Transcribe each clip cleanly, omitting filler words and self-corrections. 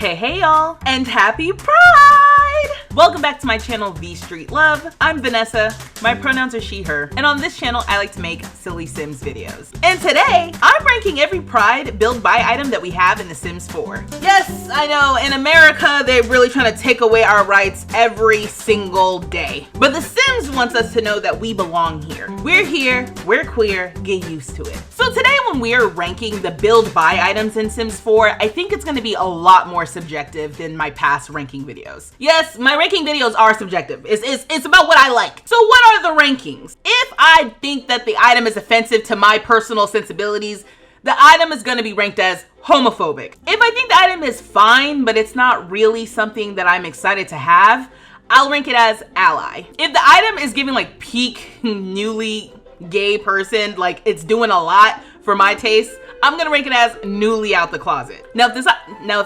Hey y'all, and happy Pride! Welcome back to my channel, vstreetlove. I'm Vanessa, my pronouns are she, her, and on this channel I like to make silly Sims videos. And today, I'm ranking every Pride build buy item that we have in The Sims 4. Yes, I know, in America, they're really trying to take away our rights every single day. But The Sims wants us to know that we belong here. We're here, we're queer, get used to it. So today when we're ranking the build buy items in Sims 4, I think it's gonna be a lot more subjective than my past ranking videos. Yes, my ranking videos are subjective. It's about what I like. So what are the rankings? If I think that the item is offensive to my personal sensibilities, the item is gonna be ranked as homophobic. If I think the item is fine, but it's not really something that I'm excited to have, I'll rank it as ally. If the item is giving like peak newly gay person, like it's doing a lot for my taste, I'm gonna rank it as newly out the closet. Now if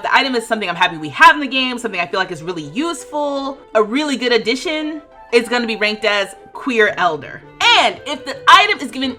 the item is something I'm happy we have in the game, something I feel like is really useful, a really good addition, it's gonna be ranked as queer elder. And if the item is given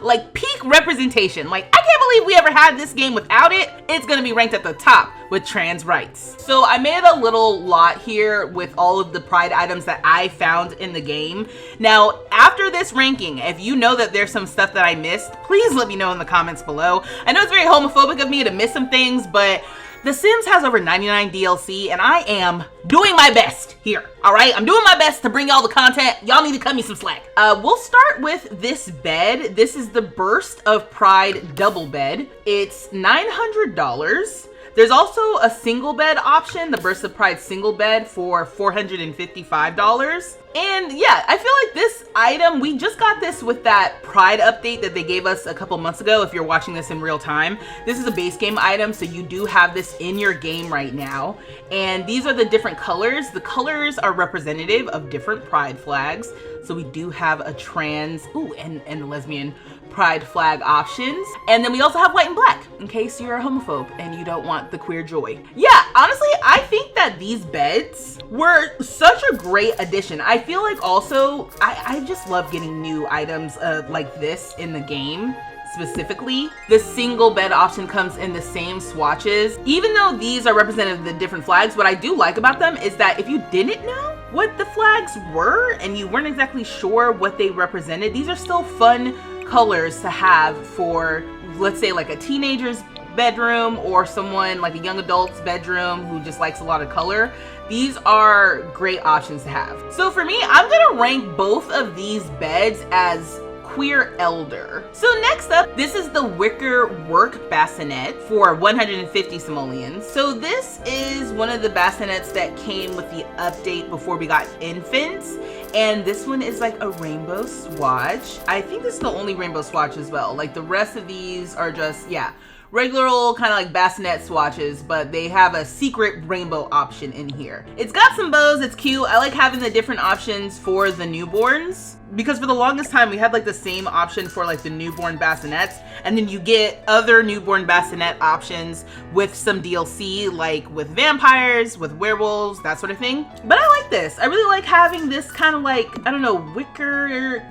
like peak representation, like I can't believe we ever had this game without it, it's gonna be ranked at the top with trans rights. So I made a little lot here with all of the Pride items that I found in the game. Now, after this ranking, if you know that there's some stuff that I missed, please let me know in the comments below. I know it's very homophobic of me to miss some things, but The Sims has over 99 DLC and I am doing my best here, all right? I'm doing my best to bring y'all the content. Y'all need to cut me some slack. We'll start with this bed. This is the Burst of Pride double bed. It's $900. There's also a single bed option, the Burst of Pride single bed for $455. And yeah, I feel like this item, we just got this with that Pride update that they gave us a couple months ago if you're watching this in real time. This is a base game item, so you do have this in your game right now. And these are the different colors. The colors are representative of different Pride flags. So we do have a trans, and lesbian Pride flag options. And then we also have white and black in case you're a homophobe and you don't want the queer joy. Yeah, honestly, I think that these beds were such a great addition. I feel like also, I just love getting new items like this in the game. Specifically, the single bed option comes in the same swatches. Even though these are representative of the different flags, what I do like about them is that if you didn't know what the flags were and you weren't exactly sure what they represented, these are still fun colors to have for, let's say, like a teenager's bedroom or someone like a young adult's bedroom who just likes a lot of color. These are great options to have. So for me, I'm gonna rank both of these beds as queer elder. So next up, this is the wicker work bassinet for 150 simoleons. So this is one of the bassinets that came with the update before we got infants. And this one is like a rainbow swatch. I think this is the only rainbow swatch as well. Like the rest of these are just, yeah, regular old kind of like bassinet swatches, but they have a secret rainbow option in here. It's got some bows, it's cute. I like having the different options for the newborns, because for the longest time we had like the same option for like the newborn bassinets, and then you get other newborn bassinet options with some DLC, like with vampires, with werewolves, that sort of thing. But I like this. I really like having this kind of like, I don't know, wicker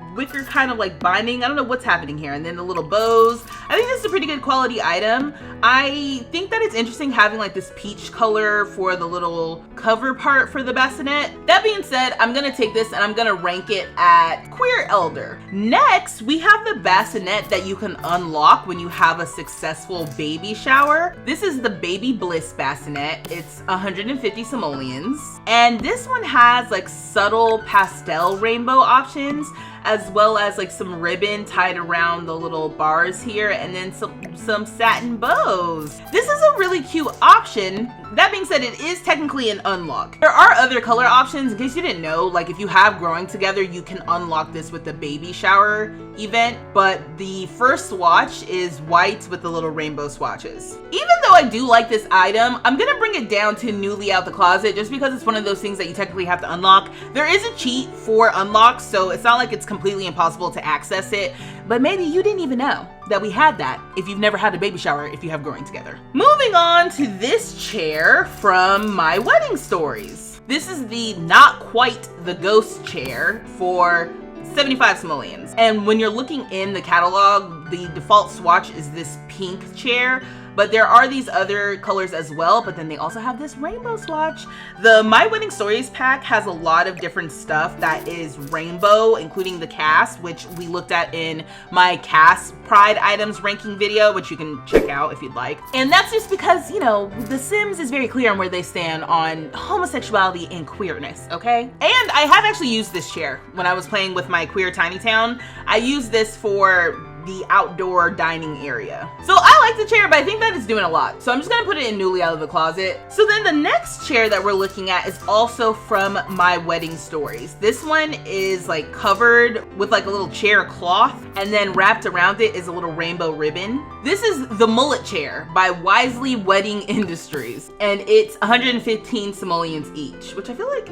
kind of like binding. I don't know what's happening here. And then the little bows. I think this is a pretty good quality item. I think that it's interesting having like this peach color for the little cover part for the bassinet. That being said, I'm gonna take this and I'm gonna rank it at queer elder. Next, we have the bassinet that you can unlock when you have a successful baby shower. This is the baby bliss bassinet. It's 150 simoleons. And this one has like subtle pastel rainbow options, as well as like some ribbon tied around the little bars here, and then some satin bows. This is a really cute option. That being said, it is technically an unlock. There are other color options, in case you didn't know, like if you have growing together, you can unlock this with the baby shower event, but the first swatch is white with the little rainbow swatches. Even though I do like this item, I'm gonna bring it down to newly out the closet just because it's one of those things that you technically have to unlock. There is a cheat for unlocks, so it's not like it's completely impossible to access it, but maybe you didn't even know that we had that if you've never had a baby shower if you have growing together. Moving on to this chair from My Wedding Stories. This is the not quite the ghost chair for 75 simoleons. And when you're looking in the catalog, the default swatch is this pink chair. but there are these other colors as well, but then they also have this rainbow swatch. The My Wedding Stories pack has a lot of different stuff that is rainbow, including the cast, which we looked at in my cast Pride items ranking video, which you can check out if you'd like. And that's just because, you know, The Sims is very clear on where they stand on homosexuality and queerness, okay? And I have actually used this chair when I was playing with my queer tiny town. I used this for the outdoor dining area. So I like the chair, but I think that it's doing a lot. So I'm just gonna put it in Newly Out of the Closet. So then the next chair that we're looking at is also from My Wedding Stories. This one is like covered with like a little chair cloth, and then wrapped around it is a little rainbow ribbon. This is the Mullet Chair by Wisely Wedding Industries, and it's 115 simoleons each, which I feel like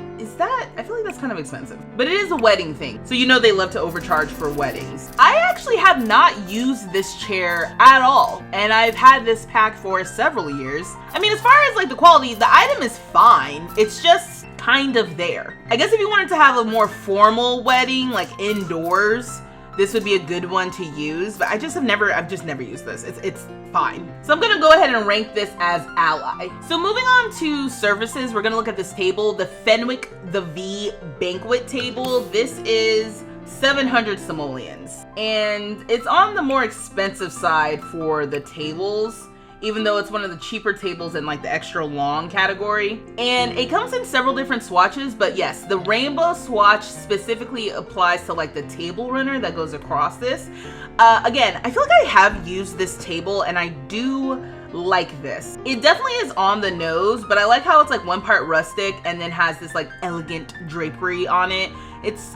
that's kind of expensive, but it is a wedding thing. So you know they love to overcharge for weddings. I actually have not used this chair at all, and I've had this pack for several years. I mean, as far as like the quality, the item is fine. It's just kind of there. I guess if you wanted to have a more formal wedding, like indoors, this would be a good one to use, but I've just never used this. It's fine. So I'm gonna go ahead and rank this as ally. So moving on to services, we're gonna look at this table, the Fenwick the V banquet table. This is 700 simoleons, and it's on the more expensive side for the tables, even though it's one of the cheaper tables in like the extra long category. And it comes in several different swatches, but yes, the rainbow swatch specifically applies to like the table runner that goes across this. Again, I feel like I have used this table and I do like this. It definitely is on the nose, but I like how it's like one part rustic and then has this like elegant drapery on it.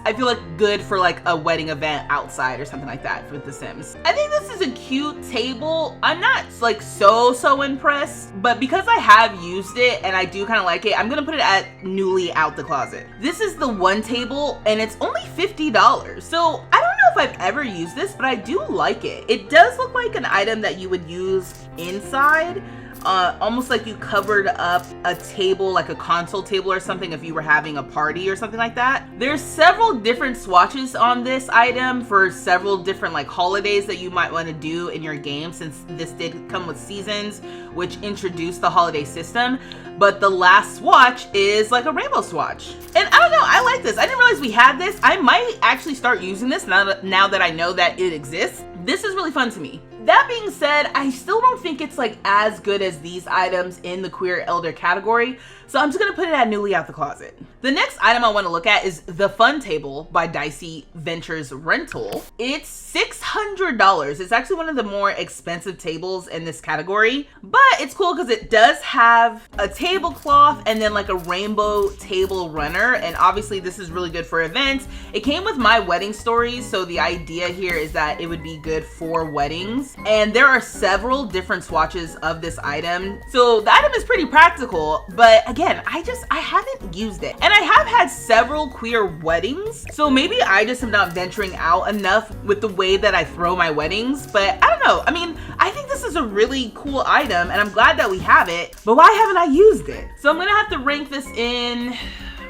I feel like good for like a wedding event outside or something like that with The Sims. I think this is a cute table. I'm not like so impressed, but because I have used it and I do kind of like it, I'm gonna put it at Newly Out the Closet. This is the one table and it's only $50. So I don't know if I've ever used this, but I do like it. It does look like an item that you would use inside. Almost like you covered up a table, like a console table or something, if you were having a party or something like that. There's several different swatches on this item for several different like holidays that you might want to do in your game, since this did come with seasons, which introduced the holiday system. But the last swatch is like a rainbow swatch. And I don't know, I like this. I didn't realize we had this. I might actually start using this now that I know that it exists. This is really fun to me. That being said, I still don't think it's like as good as these items in the queer elder category, so I'm just gonna put it at Newly Out the Closet. The next item I want to look at is the Fun Table by Dicey Ventures Rental. It's $600. It's actually one of the more expensive tables in this category, but it's cool because it does have a tablecloth and then like a rainbow table runner, and obviously this is really good for events. It came with My Wedding Stories, so the idea here is that it would be good for weddings, and there are several different swatches of this item, so the item is pretty practical. But again, I haven't used it, and I have had several queer weddings, so maybe I just am not venturing out enough with the way that I throw my weddings. But I don't know, I mean, I think this is a really cool item and I'm glad that we have it, but why haven't I used it? So I'm gonna have to rank this in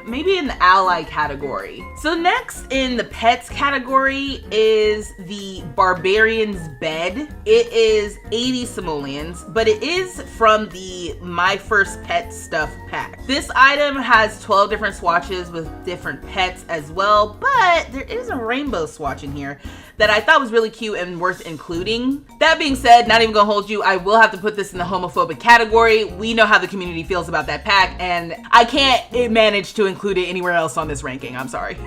maybe in the ally category. So next in the pets category is the Barbarian's Bed. It is 80 simoleons, but it is from the My First Pet Stuff pack. This item has 12 different swatches with different pets as well, but there is a rainbow swatch in here that I thought was really cute and worth including. That being said, not even gonna hold you, I will have to put this in the homophobic category. We know how the community feels about that pack, and I can't manage to include it anywhere else on this ranking. I'm sorry.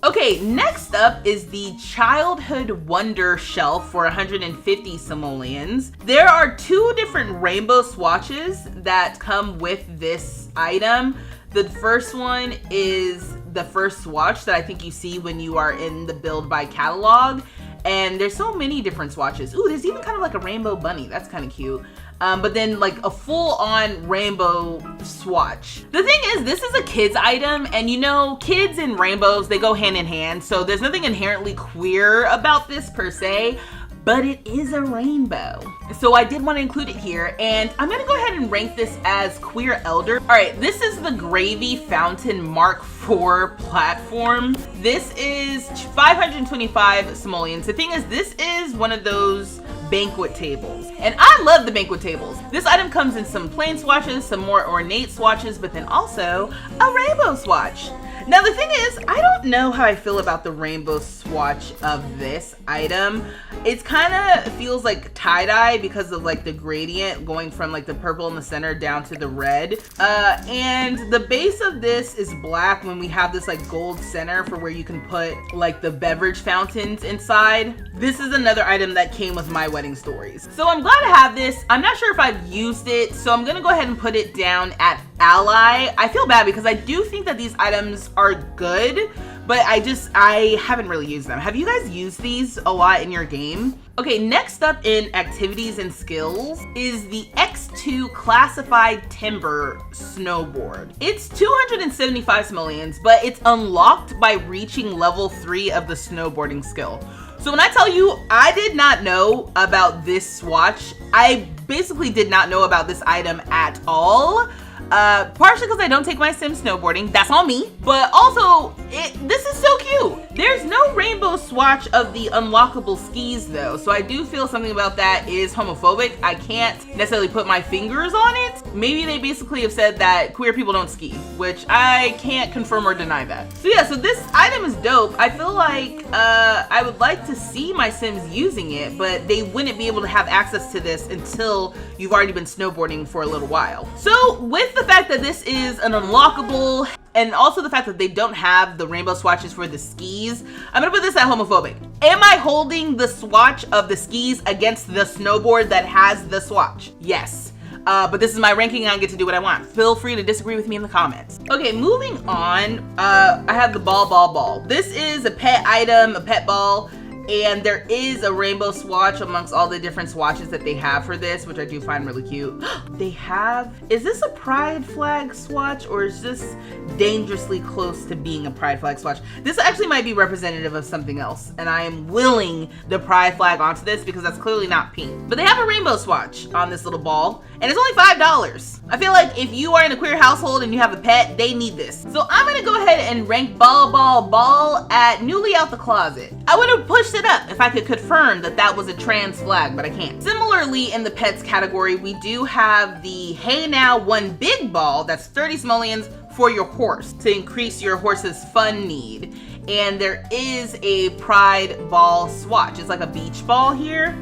Okay, next up is the Childhood Wonder Shelf for 150 simoleons. There are two different rainbow swatches that come with this item. The first one is the first swatch that I think you see when you are in the Build by catalog. And there's so many different swatches. Ooh, there's even kind of like a rainbow bunny. That's kind of cute. But then like a full-on rainbow swatch. The thing is, this is a kid's item, and you know, kids and rainbows, they go hand in hand. So there's nothing inherently queer about this per se, but it is a rainbow. So I did want to include it here, and I'm gonna go ahead and rank this as queer elder. All right, this is the Gravy Fountain Mark IV platform. This is 525 simoleons. The thing is, this is one of those banquet tables. And I love the banquet tables. This item comes in some plain swatches, some more ornate swatches, but then also a rainbow swatch. Now the thing is, I don't know how I feel about the rainbow swatch of this item. It's kind of feels like tie-dye because of like the gradient going from like the purple in the center down to the red. And the base of this is black when we have this like gold center for where you can put like the beverage fountains inside. This is another item that came with my wedding stories. So I'm glad to have this. I'm not sure if I've used it, so I'm gonna go ahead and put it down at Ally. I feel bad because I do think that these items are good, but I haven't really used them. Have you guys used these a lot in your game? Okay, next up in activities and skills is the X2 Classified Timber Snowboard. It's 275 simoleons, but it's unlocked by reaching level 3 of the snowboarding skill. So when I tell you I did not know about this swatch, I basically did not know about this item at all. Partially because I don't take my sim snowboarding, that's on me, but also this is so cute. There's no rainbow swatch of the unlockable skis though, so I do feel something about that is homophobic. I can't necessarily put my fingers on it. Maybe they basically have said that queer people don't ski, which I can't confirm or deny that. So yeah, so this item is dope. I feel like I would like to see my sims using it, but they wouldn't be able to have access to this until you've already been snowboarding for a little while. So with the fact that this is an unlockable, and also the fact that they don't have the rainbow swatches for the skis, I'm gonna put this at homophobic. Am I holding the swatch of the skis against the snowboard that has the swatch? Yes. But this is my ranking and I get to do what I want. Feel free to disagree with me in the comments. Okay, moving on, I have the ball. This is a pet item, a pet ball. And there is a rainbow swatch amongst all the different swatches that they have for this, which I do find really cute. They have, is this a pride flag swatch or is this dangerously close to being a pride flag swatch? This actually might be representative of something else, and I am willing the pride flag onto this because that's clearly not pink. But they have a rainbow swatch on this little ball, and it's only $5. I feel like if you are in a queer household and you have a pet, they need this. So I'm gonna go ahead and rank ball at newly out the closet. I would have pushed it up if I could confirm that that was a trans flag, but I can't. Similarly, in the pets category, we do have the Hey Now One Big Ball that's 30 simoleons for your horse to increase your horse's fun need. And there is a pride ball swatch. It's like a beach ball here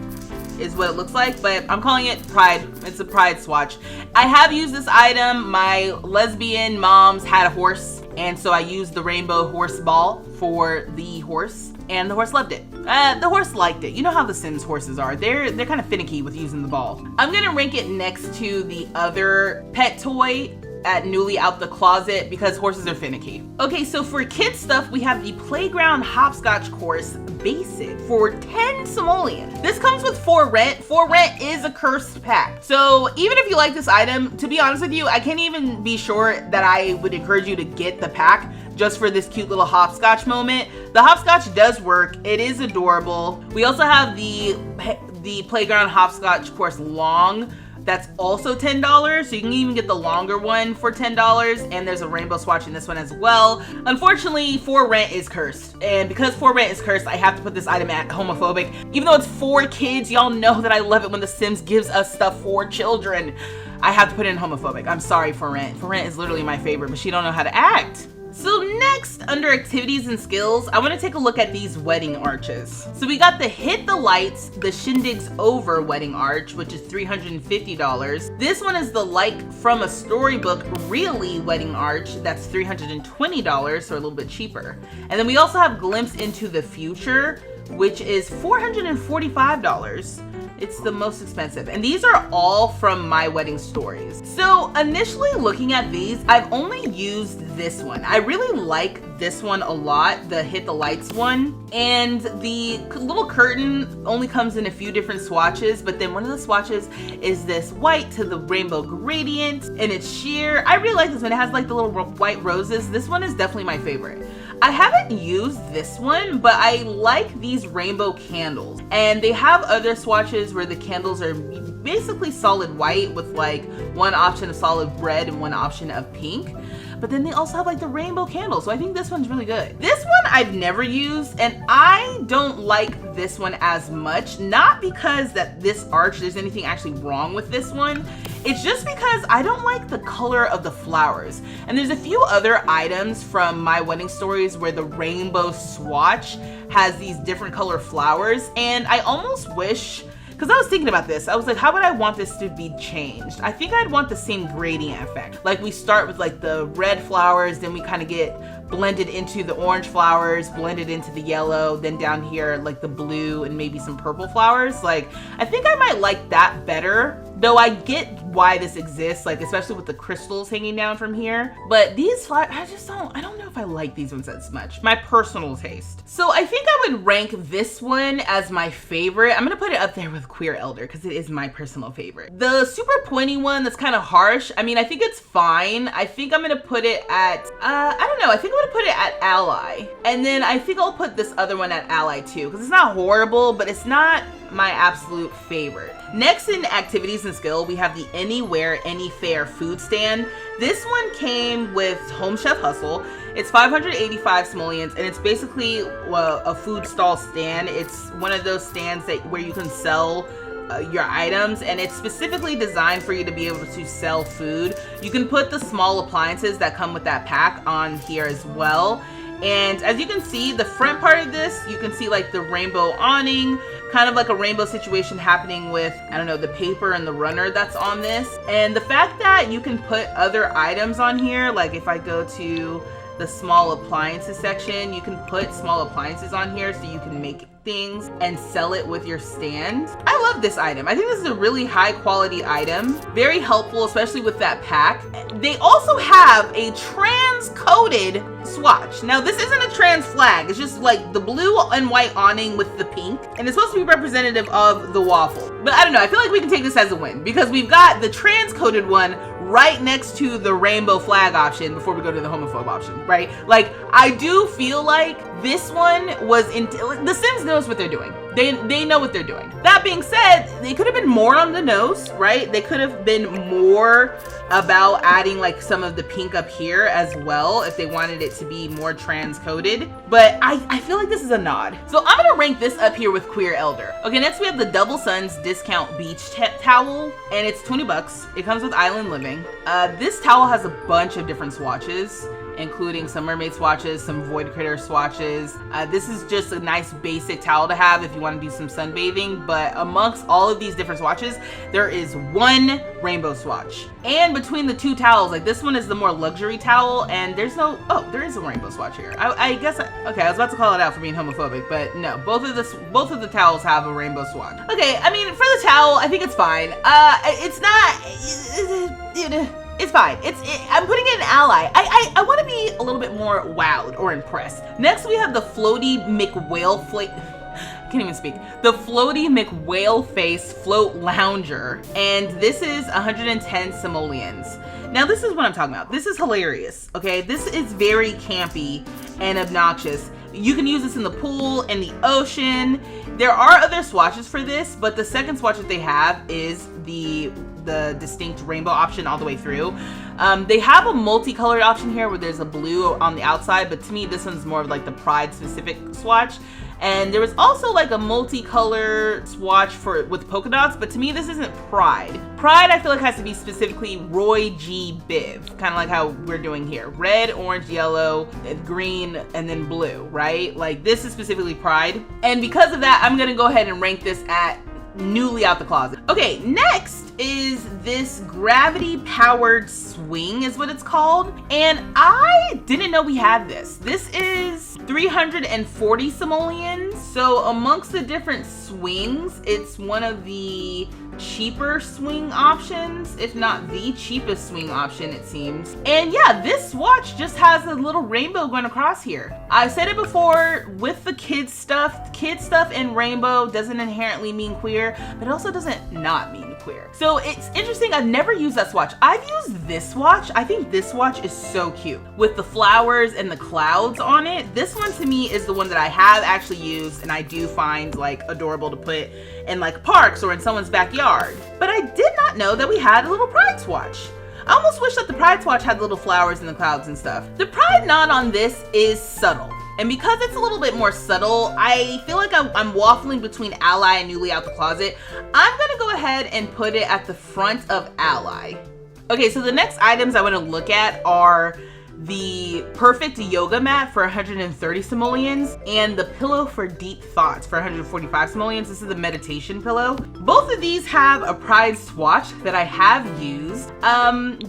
is what it looks like, but I'm calling it pride. It's a pride swatch. I have used this item. My lesbian moms had a horse, and so I used the rainbow horse ball for the horse, and the horse loved it. The horse liked it. You know how the Sims horses are. They're kind of finicky with using the ball. I'm gonna rank it next to the other pet toy at newly out the closet because horses are finicky. Okay, so for kids stuff, we have the Playground Hopscotch Course Basic for 10 simoleons. This comes with 4 rent. 4 rent is a cursed pack. So even if you like this item, to be honest with you, I can't even be sure that I would encourage you to get the pack just for this cute little hopscotch moment. The hopscotch does work. It is adorable. We also have the Playground Hopscotch Course Long. That's also $10, so you can even get the longer one for $10, and there's a rainbow swatch in this one as well. Unfortunately, 4 rent is cursed, and because 4 rent is cursed, I have to put this item at homophobic. Even though it's for kids, y'all know that I love it when The Sims gives us stuff for children. I have to put it in homophobic. I'm sorry, 4 rent. 4 rent is literally my favorite, but she don't know how to act. So next, under activities and skills, I want to take a look at these wedding arches. So we got the Hit the Lights, the Shindigs Over wedding arch, which is $350. This one is the Like from a Storybook Really wedding arch, that's $320, so a little bit cheaper. And then we also have Glimpse into the Future, which is $445. It's the most expensive. And these are all from My Wedding Stories. So initially looking at these, I've only used this one. I really like this one a lot, the Hit the Lights one. And the little curtain only comes in a few different swatches, but then one of the swatches is this white to the rainbow gradient, and it's sheer. I really like this one. It has like the little white roses. This one is definitely my favorite. I haven't used this one, but I like these rainbow candles. And they have other swatches where the candles are basically solid white with like one option of solid red and one option of pink. but then they also have like the rainbow candle. So I think this one's really good. This one I've never used, and I don't like this one as much. Not because that this arch, there's anything actually wrong with this one. It's just because I don't like the color of the flowers. And there's a few other items from My Wedding Stories where the rainbow swatch has these different color flowers. And I almost wish, because I was thinking about this, I was like, how would I want this to be changed? I think I'd want the same gradient effect. Like we start with like the red flowers, then we kind of get blended into the orange flowers, blended into the yellow, then down here like the blue and maybe some purple flowers. Like I think I might like that better, though I get why this exists, like especially with the crystals hanging down from here. But these flowers, I don't know if I like these ones as much, my personal taste. So I think I would rank this one as my favorite. I'm gonna put it up there with Queer Elder because it is my personal favorite. The super pointy one that's kind of harsh, I mean, I think it's fine. I think I'm gonna put it at, I don't know, I think I'm gonna put it at Ally. And then I think I'll put this other one at Ally too, because it's not horrible, but it's not my absolute favorite. Next in activities and skill, we have the Anywhere, Any Fair food stand. This one came with Home Chef Hustle. It's 585 simoleons, and it's basically a food stall stand. It's one of those stands where you can sell your items, and it's specifically designed for you to be able to sell food. You can put the small appliances that come with that pack on here as well. And as you can see, the front part of this, you can see like the rainbow awning, kind of like a rainbow situation happening with, I don't know, the paper and the runner that's on this. And the fact that you can put other items on here, like if I go to the small appliances section, you can put small appliances on here so you can make things and sell it with your stand. I love this item. I think this is a really high quality item. Very helpful, especially with that pack. They also have a trans-coded swatch. Now this isn't a trans flag. It's just like the blue and white awning with the pink. And it's supposed to be representative of the waffle. But I don't know, I feel like we can take this as a win because we've got the trans-coded one right next to the rainbow flag option before we go to the homophobe option, right? Like, I do feel like this one was The Sims knows what they're doing. They know what they're doing. That being said, they could have been more on the nose, right? They could have been more about adding like some of the pink up here as well if they wanted it to be more trans-coded. But I feel like this is a nod. So I'm gonna rank this up here with Queer Elder. Okay, next we have the Double Suns discount beach towel, and it's 20 bucks. It comes with Island Living. This towel has a bunch of different swatches, including some mermaid swatches, some void critter swatches. This is just a nice basic towel to have if you want to do some sunbathing, but amongst all of these different swatches, there is one rainbow swatch. And between the two towels, like this one is the more luxury towel, and there is a rainbow swatch here. I guess, okay, I was about to call it out for being homophobic, but no, both of the towels have a rainbow swatch. Okay, I mean, for the towel, I think it's fine. It's fine. I'm putting it in Ally. I want to be a little bit more wowed or impressed. Next, we have the Floaty McWhale can't even speak. The Floaty McWhale Face Float Lounger, and this is 110 simoleons. Now, this is what I'm talking about. This is hilarious. Okay, this is very campy and obnoxious. You can use this in the pool, in the ocean. There are other swatches for this, but the second swatch that they have is the distinct rainbow option all the way through. They have a multicolored option here where there's a blue on the outside, but to me this one's more of like the Pride specific swatch. And there was also like a multicolor swatch with polka dots, but to me this isn't Pride. Pride I feel like has to be specifically Roy G. Biv, kind of like how we're doing here. Red, orange, yellow, green, and then blue, right? Like this is specifically Pride. And because of that, I'm gonna go ahead and rank this at newly out the closet. Okay, next is this gravity powered swing is what it's called. And I didn't know we had this. This is 340 simoleons. So amongst the different swings, it's one of the cheaper swing options, if not the cheapest swing option, it seems. And yeah, this swatch just has a little rainbow going across here. I've said it before, with the kids stuff in rainbow doesn't inherently mean queer, but it also doesn't not mean queer. So it's interesting, I've never used that swatch. I've used this swatch. I think this swatch is so cute with the flowers and the clouds on it. This one to me is the one that I have actually used and I do find like adorable to put in like parks or in someone's backyard. But I did not know that we had a little Pride swatch. I almost wish that the Pride swatch had little flowers in the clouds and stuff. The Pride nod on this is subtle. And because it's a little bit more subtle, I feel like I'm waffling between Ally and Newly Out the Closet. I'm gonna go ahead and put it at the front of Ally. Okay, so the next items I wanna look at are the Perfect Yoga Mat for 130 simoleons and the Pillow for Deep Thoughts for 145 simoleons. This is the meditation pillow. Both of these have a Pride swatch that I have used.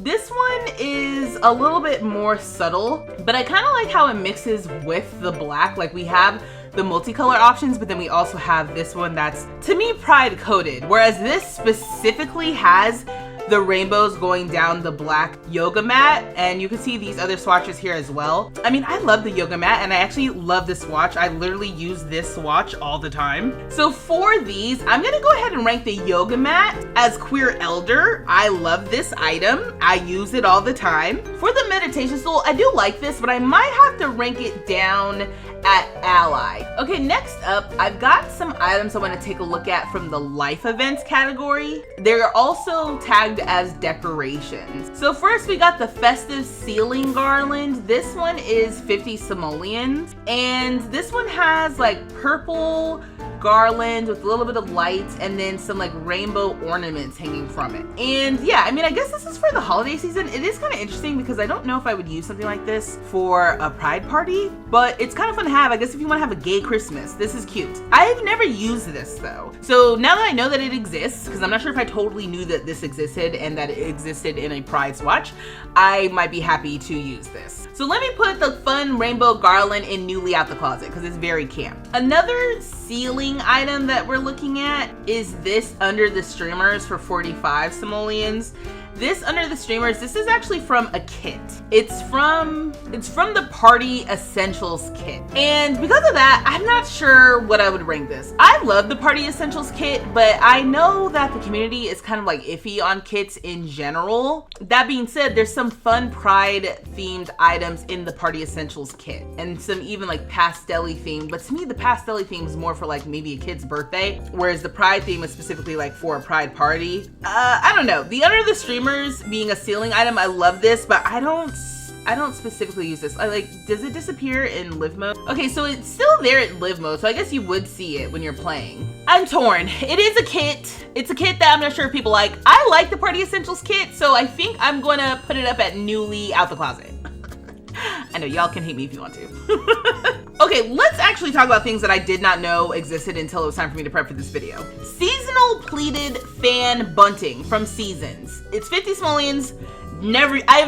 This one is a little bit more subtle, but I kind of like how it mixes with the black. Like we have the multicolor options, but then we also have this one that's, to me, Pride coded, whereas this specifically has the rainbows going down the black yoga mat, and you can see these other swatches here as well. I mean, I love the yoga mat, and I actually love this swatch. I literally use this swatch all the time. So for these, I'm gonna go ahead and rank the yoga mat as Queer Elder. I love this item. I use it all the time. For the meditation stool, I do like this, but I might have to rank it down at Ally. Okay, next up, I've got some items I want to take a look at from the life events category. They're also tagged as decorations. So first we got the festive ceiling garland. This one is 50 simoleons, and this one has like purple garland with a little bit of lights and then some like rainbow ornaments hanging from it. And yeah, I mean, I guess this is for the holiday season. It is kind of interesting because I don't know if I would use something like this for a pride party, but it's kind of fun to have, I guess, if you want to have a gay Christmas. This is cute. I've never used this though. So now that I know that it exists, because I'm not sure if I totally knew that this existed and that it existed in a pride swatch, I might be happy to use this. So let me put the fun rainbow garland in Newly Out the Closet because it's very camp. Another ceiling item that we're looking at is this Under the Streamers for 45 simoleons. This Under the Streamers, this is actually from a kit. It's from the Party Essentials kit. And because of that, I'm not sure what I would rank this. I love the Party Essentials kit, but I know that the community is kind of like iffy on kits in general. That being said, there's some fun Pride themed items in the Party Essentials kit and some even like pastel-y themed, but to me the pastel-y theme is more for like maybe a kid's birthday, whereas the Pride theme is specifically like for a Pride party. I don't know. The Under the Streamers being a ceiling item, I love this, but I don't specifically use this. Does it disappear in live mode? Okay, so it's still there in live mode, so I guess you would see it when you're playing. I'm torn. It is a kit. It's a kit that I'm not sure if people like. I like the Party Essentials kit, so I think I'm gonna put it up at Newly Out the Closet. I know, y'all can hate me if you want to. Okay, let's actually talk about things that I did not know existed until it was time for me to prep for this video. Seasonal pleated fan bunting from Seasons. It's 50 simoleons. I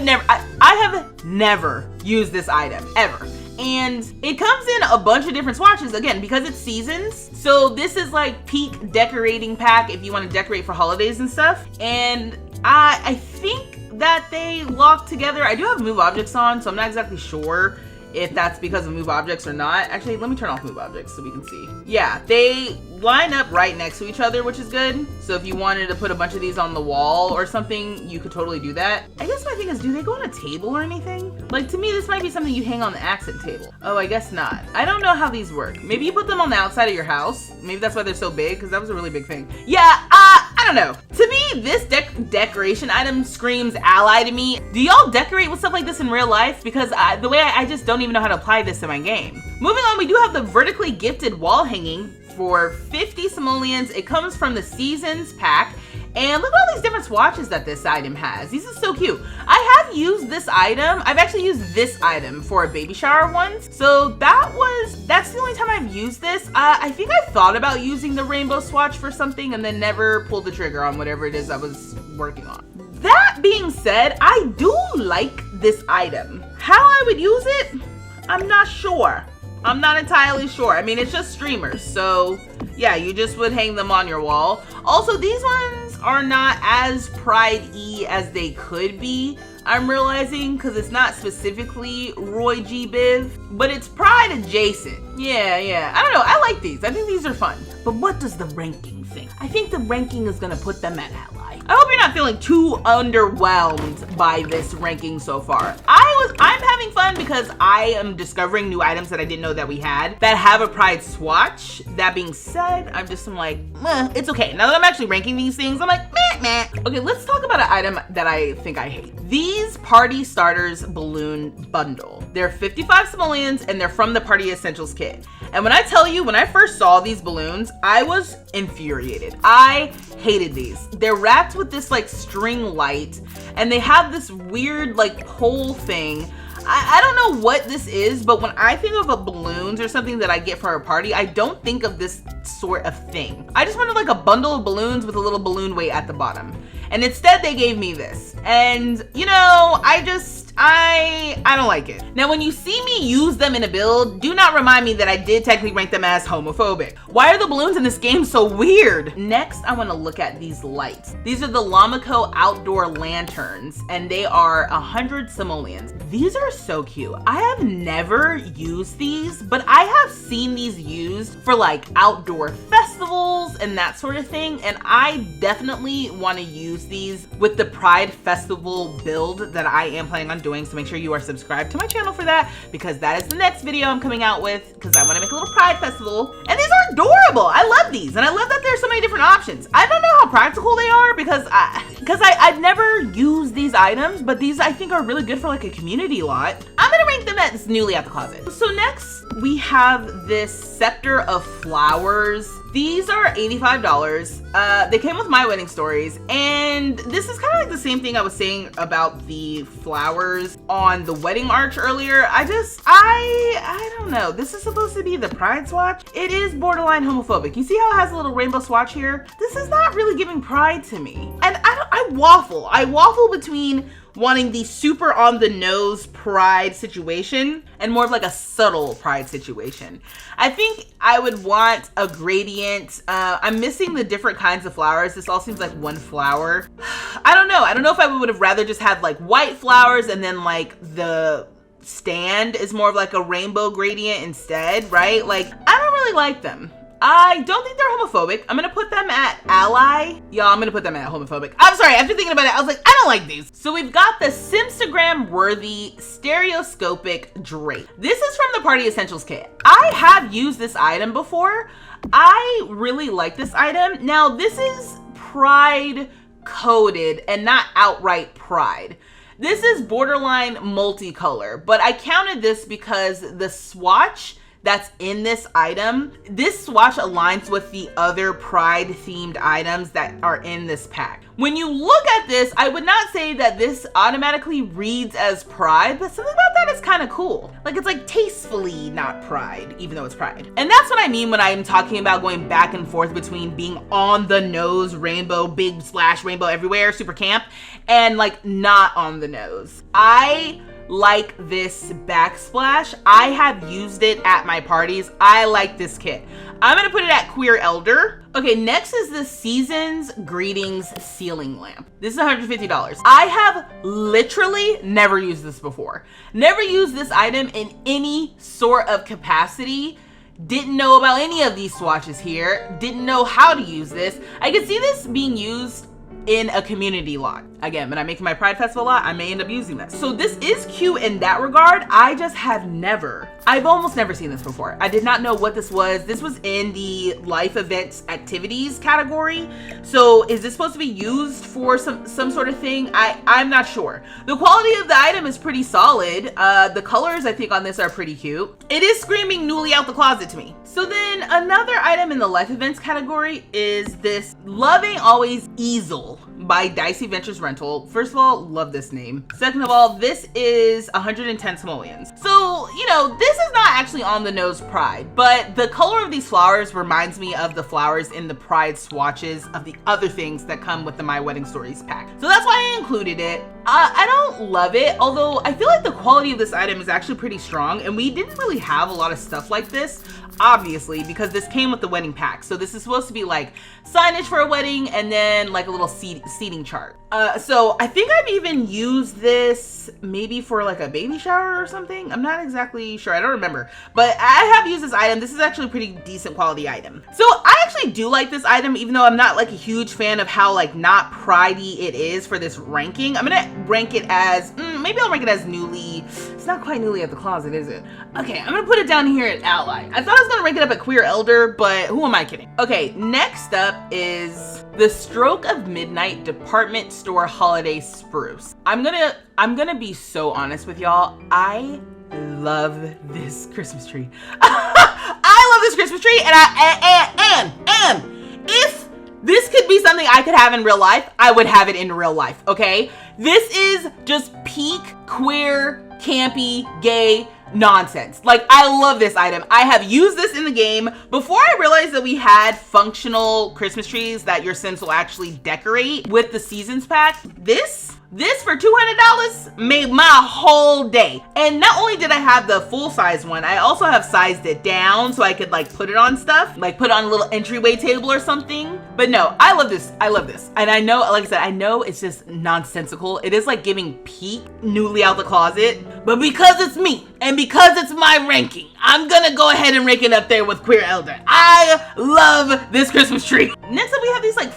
have never used this item, ever. And it comes in a bunch of different swatches, again, because it's Seasons. So this is like peak decorating pack if you want to decorate for holidays and stuff. And I think that they lock together. I do have move objects on, so I'm not exactly sure if that's because of move objects or not. Actually, let me turn off move objects so we can see. Yeah, they line up right next to each other, which is good. So if you wanted to put a bunch of these on the wall or something, you could totally do that. I guess my thing is, do they go on a table or anything? Like, to me, this might be something you hang on the accent table. Oh, I guess not. I don't know how these work. Maybe you put them on the outside of your house. Maybe that's why they're so big, because that was a really big thing. Yeah, I don't know. To me, this decoration item screams Ally to me. Do y'all decorate with stuff like this in real life? Because the way I just don't even know how to apply this in my game. Moving on, we do have the vertically gifted wall hanging for 50 simoleons. It comes from the Seasons pack. And look at all these different swatches that this item has. These are so cute. I have used this item. I've actually used this item for a baby shower once. So that's the only time I've used this. I think I thought about using the rainbow swatch for something and then never pulled the trigger on whatever it is I was working on. That being said, I do like this item. How I would use it, I'm not sure. I'm not entirely sure. I mean, it's just streamers, so yeah, you just would hang them on your wall. Also, these ones are not as Pride-y as they could be, I'm realizing, because it's not specifically Roy G. Biv, but it's Pride adjacent. Yeah, I don't know, I like these. I think these are fun. But what does the ranking think? I think the ranking is gonna put them at Ally. I hope you're not feeling too underwhelmed by this ranking so far. I I'm having fun because I am discovering new items that I didn't know that we had that have a pride swatch. That being said, I'm like, it's okay. Now that I'm actually ranking these things, I'm like, meh, meh. Okay, let's talk about an item that I think I hate. These Party Starters Balloon Bundle. They're 55 simoleons and they're from the Party Essentials kit. And when I tell you, when I first saw these balloons, I was infuriated. I hated these. They're wrapped with this like string light and they have this weird like pole thing. I don't know what this is, but when I think of balloons or something that I get for a party, I don't think of this sort of thing. I just wanted like a bundle of balloons with a little balloon weight at the bottom. And instead they gave me this. And you know, I don't like it. Now, when you see me use them in a build, do not remind me that I did technically rank them as homophobic. Why are the balloons in this game so weird? Next, I want to look at these lights. These are the Lamico outdoor lanterns, and they are 100 simoleons. These are so cute. I have never used these, but I have seen these used for like outdoor festivals and that sort of thing, and I definitely want to use these with the Pride Festival build that I am planning on doing. So make sure you are subscribed to my channel for that, because that is the next video I'm coming out with, because I want to make a little Pride Festival. And these are adorable. I love these, and I love that there's so many different options. I don't know how practical they are because I've never used these items, but these I think are really good for like a community lot. I'm gonna rank them as newly out the closet. So next we have this scepter of flowers. These are $85. They came with My Wedding Stories, and this is kind of like the same thing I was saying about the flowers on the wedding arch earlier. I don't know. This is supposed to be the pride swatch. It is borderline homophobic. You see how it has a little rainbow swatch here? This is not really giving pride to me. And I waffle between wanting the super on the nose pride situation and more of like a subtle pride situation. I think I would want a gradient. I'm missing the different kinds of flowers. This all seems like one flower. I don't know. I don't know if I would have rather just had like white flowers and then like the stand is more of like a rainbow gradient instead, right? Like, I don't really like them. I don't think they're homophobic. I'm gonna put them at ally. Y'all, I'm gonna put them at homophobic. I'm sorry, after thinking about it, I was like, I don't like these. So we've got the Simstagram worthy stereoscopic drape. This is from the Party Essentials kit. I have used this item before. I really like this item. Now, this is pride coded and not outright pride. This is borderline multicolor, but I counted this because the swatch that's in this item, this swatch aligns with the other pride themed items that are in this pack. When you look at this, I would not say that this automatically reads as pride, but something about that is kind of cool. Like, it's like tastefully not pride, even though it's pride. And that's what I mean when I'm talking about going back and forth between being on the nose rainbow, big splash rainbow everywhere, super camp, and like not on the nose. I like this backsplash. I have used it at my parties. I like this kit. I'm gonna put it at Queer Elder. Okay, next is the Seasons Greetings ceiling lamp. This is $150. I have literally never used this before. Never used this item in any sort of capacity. Didn't know about any of these swatches here. Didn't know how to use this. I could see this being used in a community lot. Again, when I'm making my Pride Festival lot, I may end up using this. So this is cute in that regard. I just have I've almost never seen this before. I did not know what this was. This was in the life events activities category. So is this supposed to be used for some sort of thing? I'm not sure. The quality of the item is pretty solid. The colors I think on this are pretty cute. It is screaming newly out the closet to me. So then another item in the life events category is this Love Ain't Always Easel by Dicey Ventures Rental. First of all, love this name. Second of all, this is 110 simoleons. So, you know, this is not actually on the nose pride, but the color of these flowers reminds me of the flowers in the pride swatches of the other things that come with the My Wedding Stories pack. So that's why I included it. I don't love it, although I feel like the quality of this item is actually pretty strong, and we didn't really have a lot of stuff like this, obviously, because this came with the wedding pack. So this is supposed to be like signage for a wedding and then like a little seating chart. So I think I've even used this maybe for like a baby shower or something. I'm not exactly sure. I don't remember, but I have used this item. This is actually a pretty decent quality item. So I actually do like this item, even though I'm not like a huge fan of how like not pridey it is for this ranking. I'm gonna rank it as maybe I'll rank it as newly. It's not quite newly at the closet, is it? Okay, I'm gonna put it down here at ally. I thought I was gonna rank it up at queer elder, but who am I kidding? Okay, next up is the Stroke of Midnight Department Store Holiday Spruce. I'm gonna be so honest with y'all. I love this Christmas tree. I love this Christmas tree, and if this could be something I could have in real life, I would have it in real life, okay? This is just peak queer, campy, gay nonsense. Like, I love this item. I have used this in the game before I realized that we had functional Christmas trees that your Sims will actually decorate with the seasons pack. This for $200 made my whole day. And not only did I have the full size one, I also have sized it down so I could like put it on stuff, like put it on a little entryway table or something. But no, I love this. I love this. And I know, like I said, I know it's just nonsensical. It is like giving peak newly out the closet, but because it's me and because it's my ranking, I'm gonna go ahead and rank it up there with queer elder. I love this Christmas tree. Next up, we have these like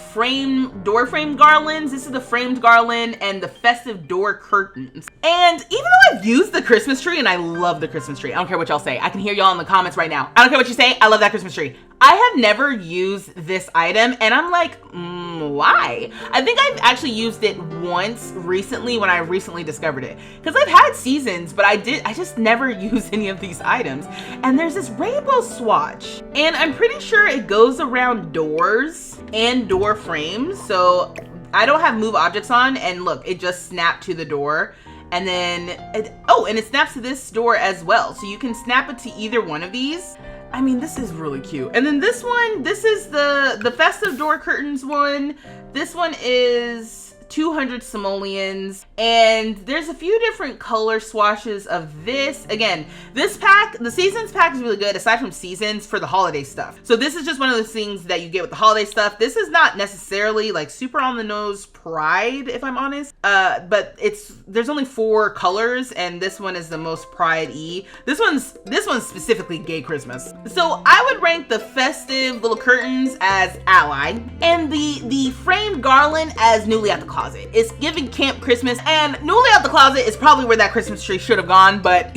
door frame garlands. This is the framed garland and the festive door curtains. And even though I've used the Christmas tree, and I love the Christmas tree, I don't care what y'all say. I can hear y'all in the comments right now. I don't care what you say. I love that Christmas tree. I have never used this item, and I'm like, why? I think I've actually used it once recently when I recently discovered it. Because I've had seasons, but I just never use any of these items. And there's this rainbow swatch, and I'm pretty sure it goes around doors and door frames. So I don't have move objects on, and look, it just snapped to the door. And then, and it snaps to this door as well. So you can snap it to either one of these. I mean, this is really cute. And then this one, this is the festive door curtains one. This one is 200 simoleons, and there's a few different color swatches of this. Again, this pack, the seasons pack is really good aside from seasons for the holiday stuff. So this is just one of those things that you get with the holiday stuff. This is not necessarily like super on the nose pride, if I'm honest, but there's only 4 colors, and this one is the most pride-y. This one's specifically gay Christmas. So I would rank the festive little curtains as ally, and the framed garland as newly at the closet. It's giving camp Christmas, and newly out the closet is probably where that Christmas tree should have gone, but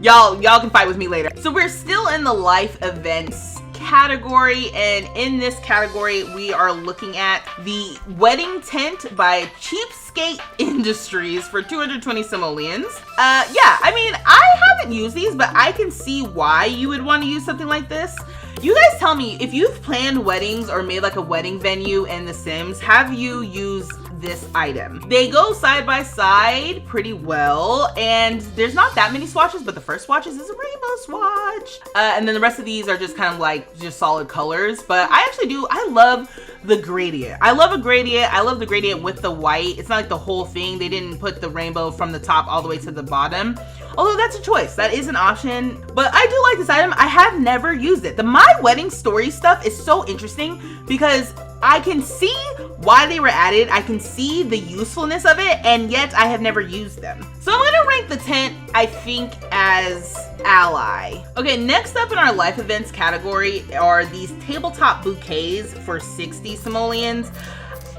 y'all can fight with me later. So we're still in the life events category, and in this category we are looking at the wedding tent by Cheapskate Industries for 220 simoleons. Yeah, I mean, I haven't used these, but I can see why you would want to use something like this. You guys tell me if you've planned weddings or made like a wedding venue in The Sims, have you used this item? They go side by side pretty well, and there's not that many swatches, but the first swatches is a rainbow swatch. And then the rest of these are just kind of like just solid colors, but I love the gradient. I love a gradient. I love the gradient with the white. It's not like the whole thing. They didn't put the rainbow from the top all the way to the bottom. Although that's a choice, that is an option, but I do like this item. I have never used it. The My Wedding Story stuff is so interesting because I can see why they were added. I can see the usefulness of it, and yet I have never used them. So I'm gonna rank the tent, I think, as ally. Okay, next up in our life events category are these tabletop bouquets for 60 simoleons.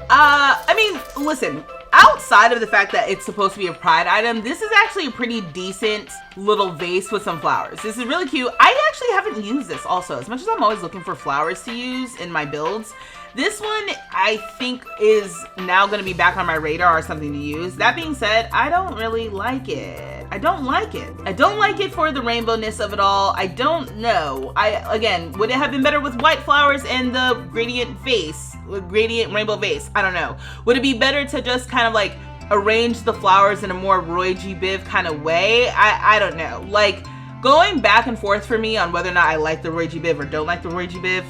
I mean, listen, outside of the fact that it's supposed to be a pride item, this is actually a pretty decent little vase with some flowers. This is really cute. I actually haven't used this also. As much as I'm always looking for flowers to use in my builds, this one I think is now going to be back on my radar or something to use. That being said, I don't really like it. I don't like it. I don't like it for the rainbowness of it all. I don't know. Again, would it have been better with white flowers and the gradient vase, gradient rainbow vase? I don't know. Would it be better to just kind of like arrange the flowers in a more Roy G. Biv kind of way? I don't know. Like, going back and forth for me on whether or not I like the Roy G. Biv or don't like the Roy G. Biv,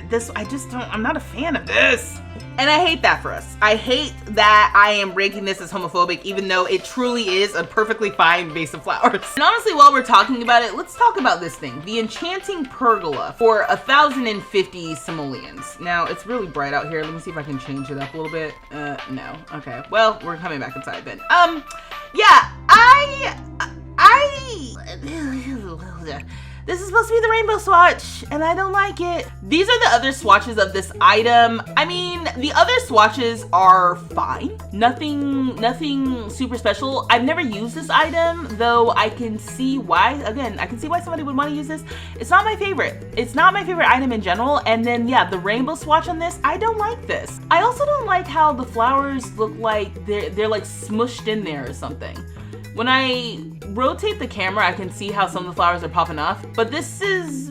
I'm not a fan of this. And I hate that for us. I hate that I am ranking this as homophobic, even though it truly is a perfectly fine vase of flowers. And honestly, while we're talking about it, let's talk about this thing. The Enchanting Pergola for 1,050 simoleons. Now, it's really bright out here. Let me see if I can change it up a little bit. No. Okay. Well, we're coming back inside then. Yeah, This is supposed to be the rainbow swatch, and I don't like it. These are the other swatches of this item. I mean, the other swatches are fine. Nothing super special. I've never used this item, though I can see why. Again, I can see why somebody would want to use this. It's not my favorite. It's not my favorite item in general. And then, yeah, the rainbow swatch on this, I don't like this. I also don't like how the flowers look like they're like smushed in there or something. When I rotate the camera, I can see how some of the flowers are popping off, but this is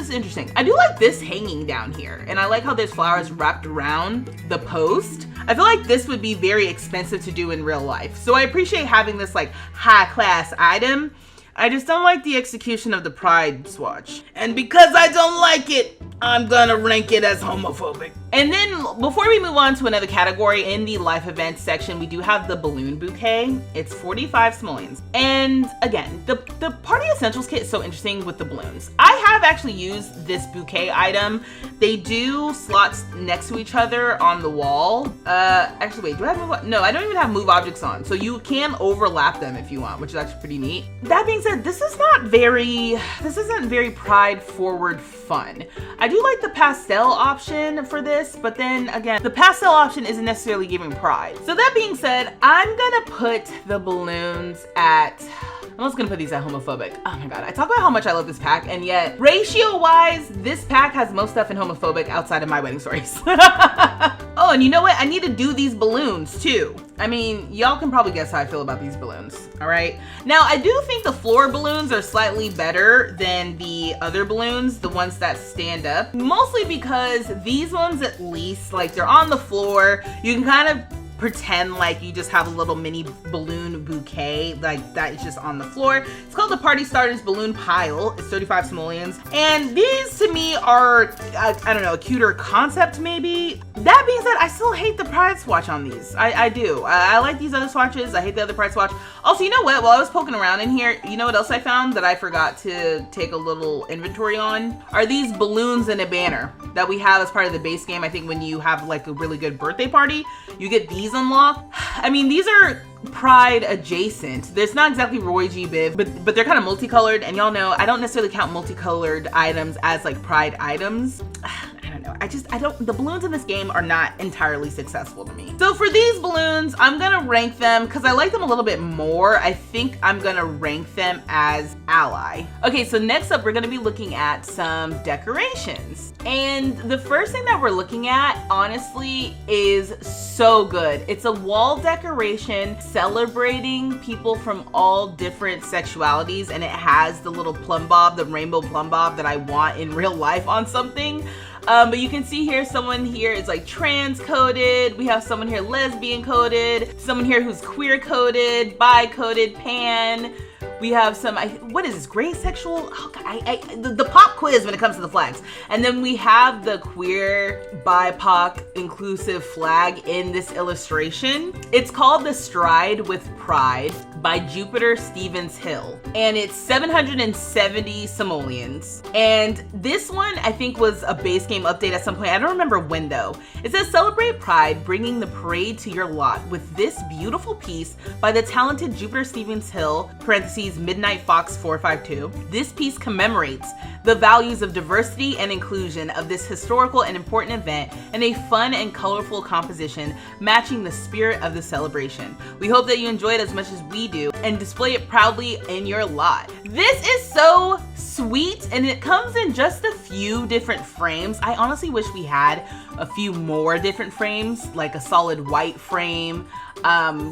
interesting. I do like this hanging down here, and I like how there's flowers wrapped around the post. I feel like this would be very expensive to do in real life, so I appreciate having this like high class item. I just don't like the execution of the pride swatch. And because I don't like it, I'm gonna rank it as homophobic. And then before we move on to another category, in the life events section, we do have the balloon bouquet. It's 45 simoleons. And again, the party essentials kit is so interesting with the balloons. I have actually used this bouquet item. They do slots next to each other on the wall. Actually wait, do I have no, I don't even have move objects on. So you can overlap them if you want, which is actually pretty neat. That being said, this isn't very pride forward fun. I do like the pastel option for this, but then again, the pastel option isn't necessarily giving pride. So that being said, I'm gonna put the balloons at, I'm also gonna put these at homophobic. Oh my god, I talk about how much I love this pack, and yet ratio-wise, this pack has most stuff in homophobic outside of My Wedding Stories. Oh, and you know what? I need to do these balloons too. I mean, y'all can probably guess how I feel about these balloons, all right? Now, I do think the floor balloons are slightly better than the other balloons, the ones that stand up, mostly because these ones, at least, like, they're on the floor. You can kind of pretend like you just have a little mini balloon bouquet like that is just on the floor. It's called the Party Starters Balloon Pile. It's 35 simoleons. And these to me are, I don't know, a cuter concept maybe. That being said, I still hate the pride swatch on these. I do. I like these other swatches. I hate the other pride swatch. Also, you know what? While I was poking around in here, you know what else I found that I forgot to take a little inventory on? Are these balloons in a banner that we have as part of the base game. I think when you have like a really good birthday party, you get these unlocked. I mean, these are pride adjacent. There's not exactly Roy G. Biv, but they're kind of multicolored, and y'all know I don't necessarily count multicolored items as like pride items. I don't, the balloons in this game are not entirely successful to me. So for these balloons, I'm gonna rank them, because I like them a little bit more. I think I'm gonna rank them as ally. Okay, so next up, we're gonna be looking at some decorations. And the first thing that we're looking at, honestly, is so good. It's a wall decoration celebrating people from all different sexualities, and it has the little plumb bob, the rainbow plumb bob that I want in real life on something. But you can see here, someone here is like trans coded. We have someone here lesbian coded, someone here who's queer coded, bi coded, pan. We have some, what is this, gray sexual? Oh God, the pop quiz when it comes to the flags. And then we have the queer, BIPOC, inclusive flag in this illustration. It's called The Stride with Pride by Jupiter Stevens Hill. And it's 770 simoleons. And this one, I think, was a base game update at some point. I don't remember when though. It says, celebrate Pride, bringing the parade to your lot with this beautiful piece by the talented Jupiter Stevens Hill, parentheses, Midnight Fox 452. This piece commemorates the values of diversity and inclusion of this historical and important event in a fun and colorful composition matching the spirit of the celebration. We hope that you enjoy it as much as we do and display it proudly in your lot. This is so sweet, and it comes in just a few different frames. I honestly wish we had a few more different frames, like a solid white frame.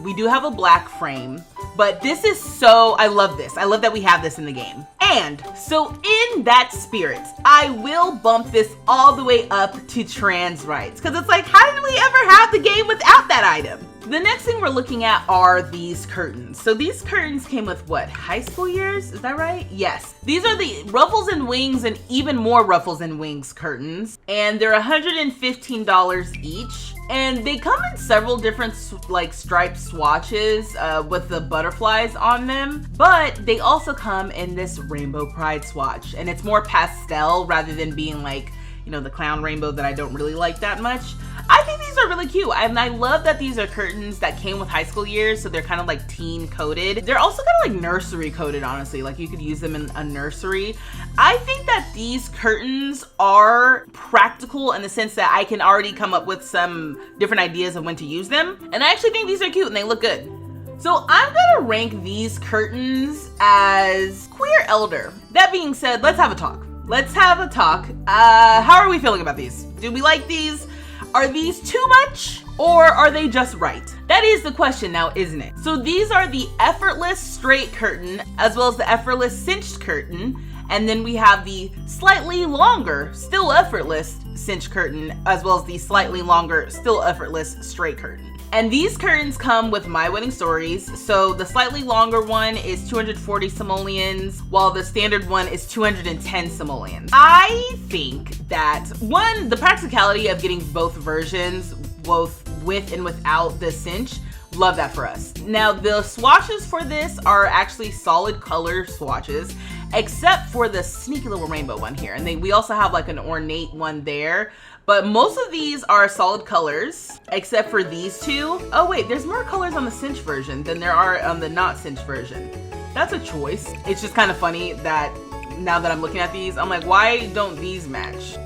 We do have a black frame, but this is so, I love this. I love that we have this in the game. And so in that spirit, I will bump this all the way up to trans rights, because it's like, how did we ever have the game without that item? The next thing we're looking at are these curtains. So these curtains came with what, high school years? Is that right? Yes. These are the Ruffles and Wings and even more Ruffles and Wings curtains. And they're $115 each. And they come in several different like striped swatches with the butterflies on them. But they also come in this rainbow pride swatch. And it's more pastel rather than being like, you know, the clown rainbow that I don't really like that much. I think these are really cute. And I love that these are curtains that came with high school years, so they're kind of like teen coated. They're also kind of like nursery coated, honestly. Like you could use them in a nursery. I think that these curtains are practical in the sense that I can already come up with some different ideas of when to use them. And I actually think these are cute and they look good. So I'm gonna rank these curtains as queer elder. That being said, let's have a talk. Let's have a talk. How are we feeling about these? Do we like these? Are these too much or are they just right? That is the question now, isn't it? So these are the effortless straight curtain as well as the effortless cinched curtain. And then we have the slightly longer, still effortless cinched curtain as well as the slightly longer, still effortless straight curtain. And these curtains come with My Wedding Stories. So the slightly longer one is 240 simoleons, while the standard one is 210 simoleons. I think that, one, the practicality of getting both versions, both with and without the cinch, love that for us. Now, the swatches for this are actually solid color swatches, except for the sneaky little rainbow one here. And we also have like an ornate one there. But most of these are solid colors, except for these two. Oh wait, there's more colors on the cinch version than there are on the not cinch version. That's a choice. It's just kind of funny that now that I'm looking at these, I'm like, why don't these match?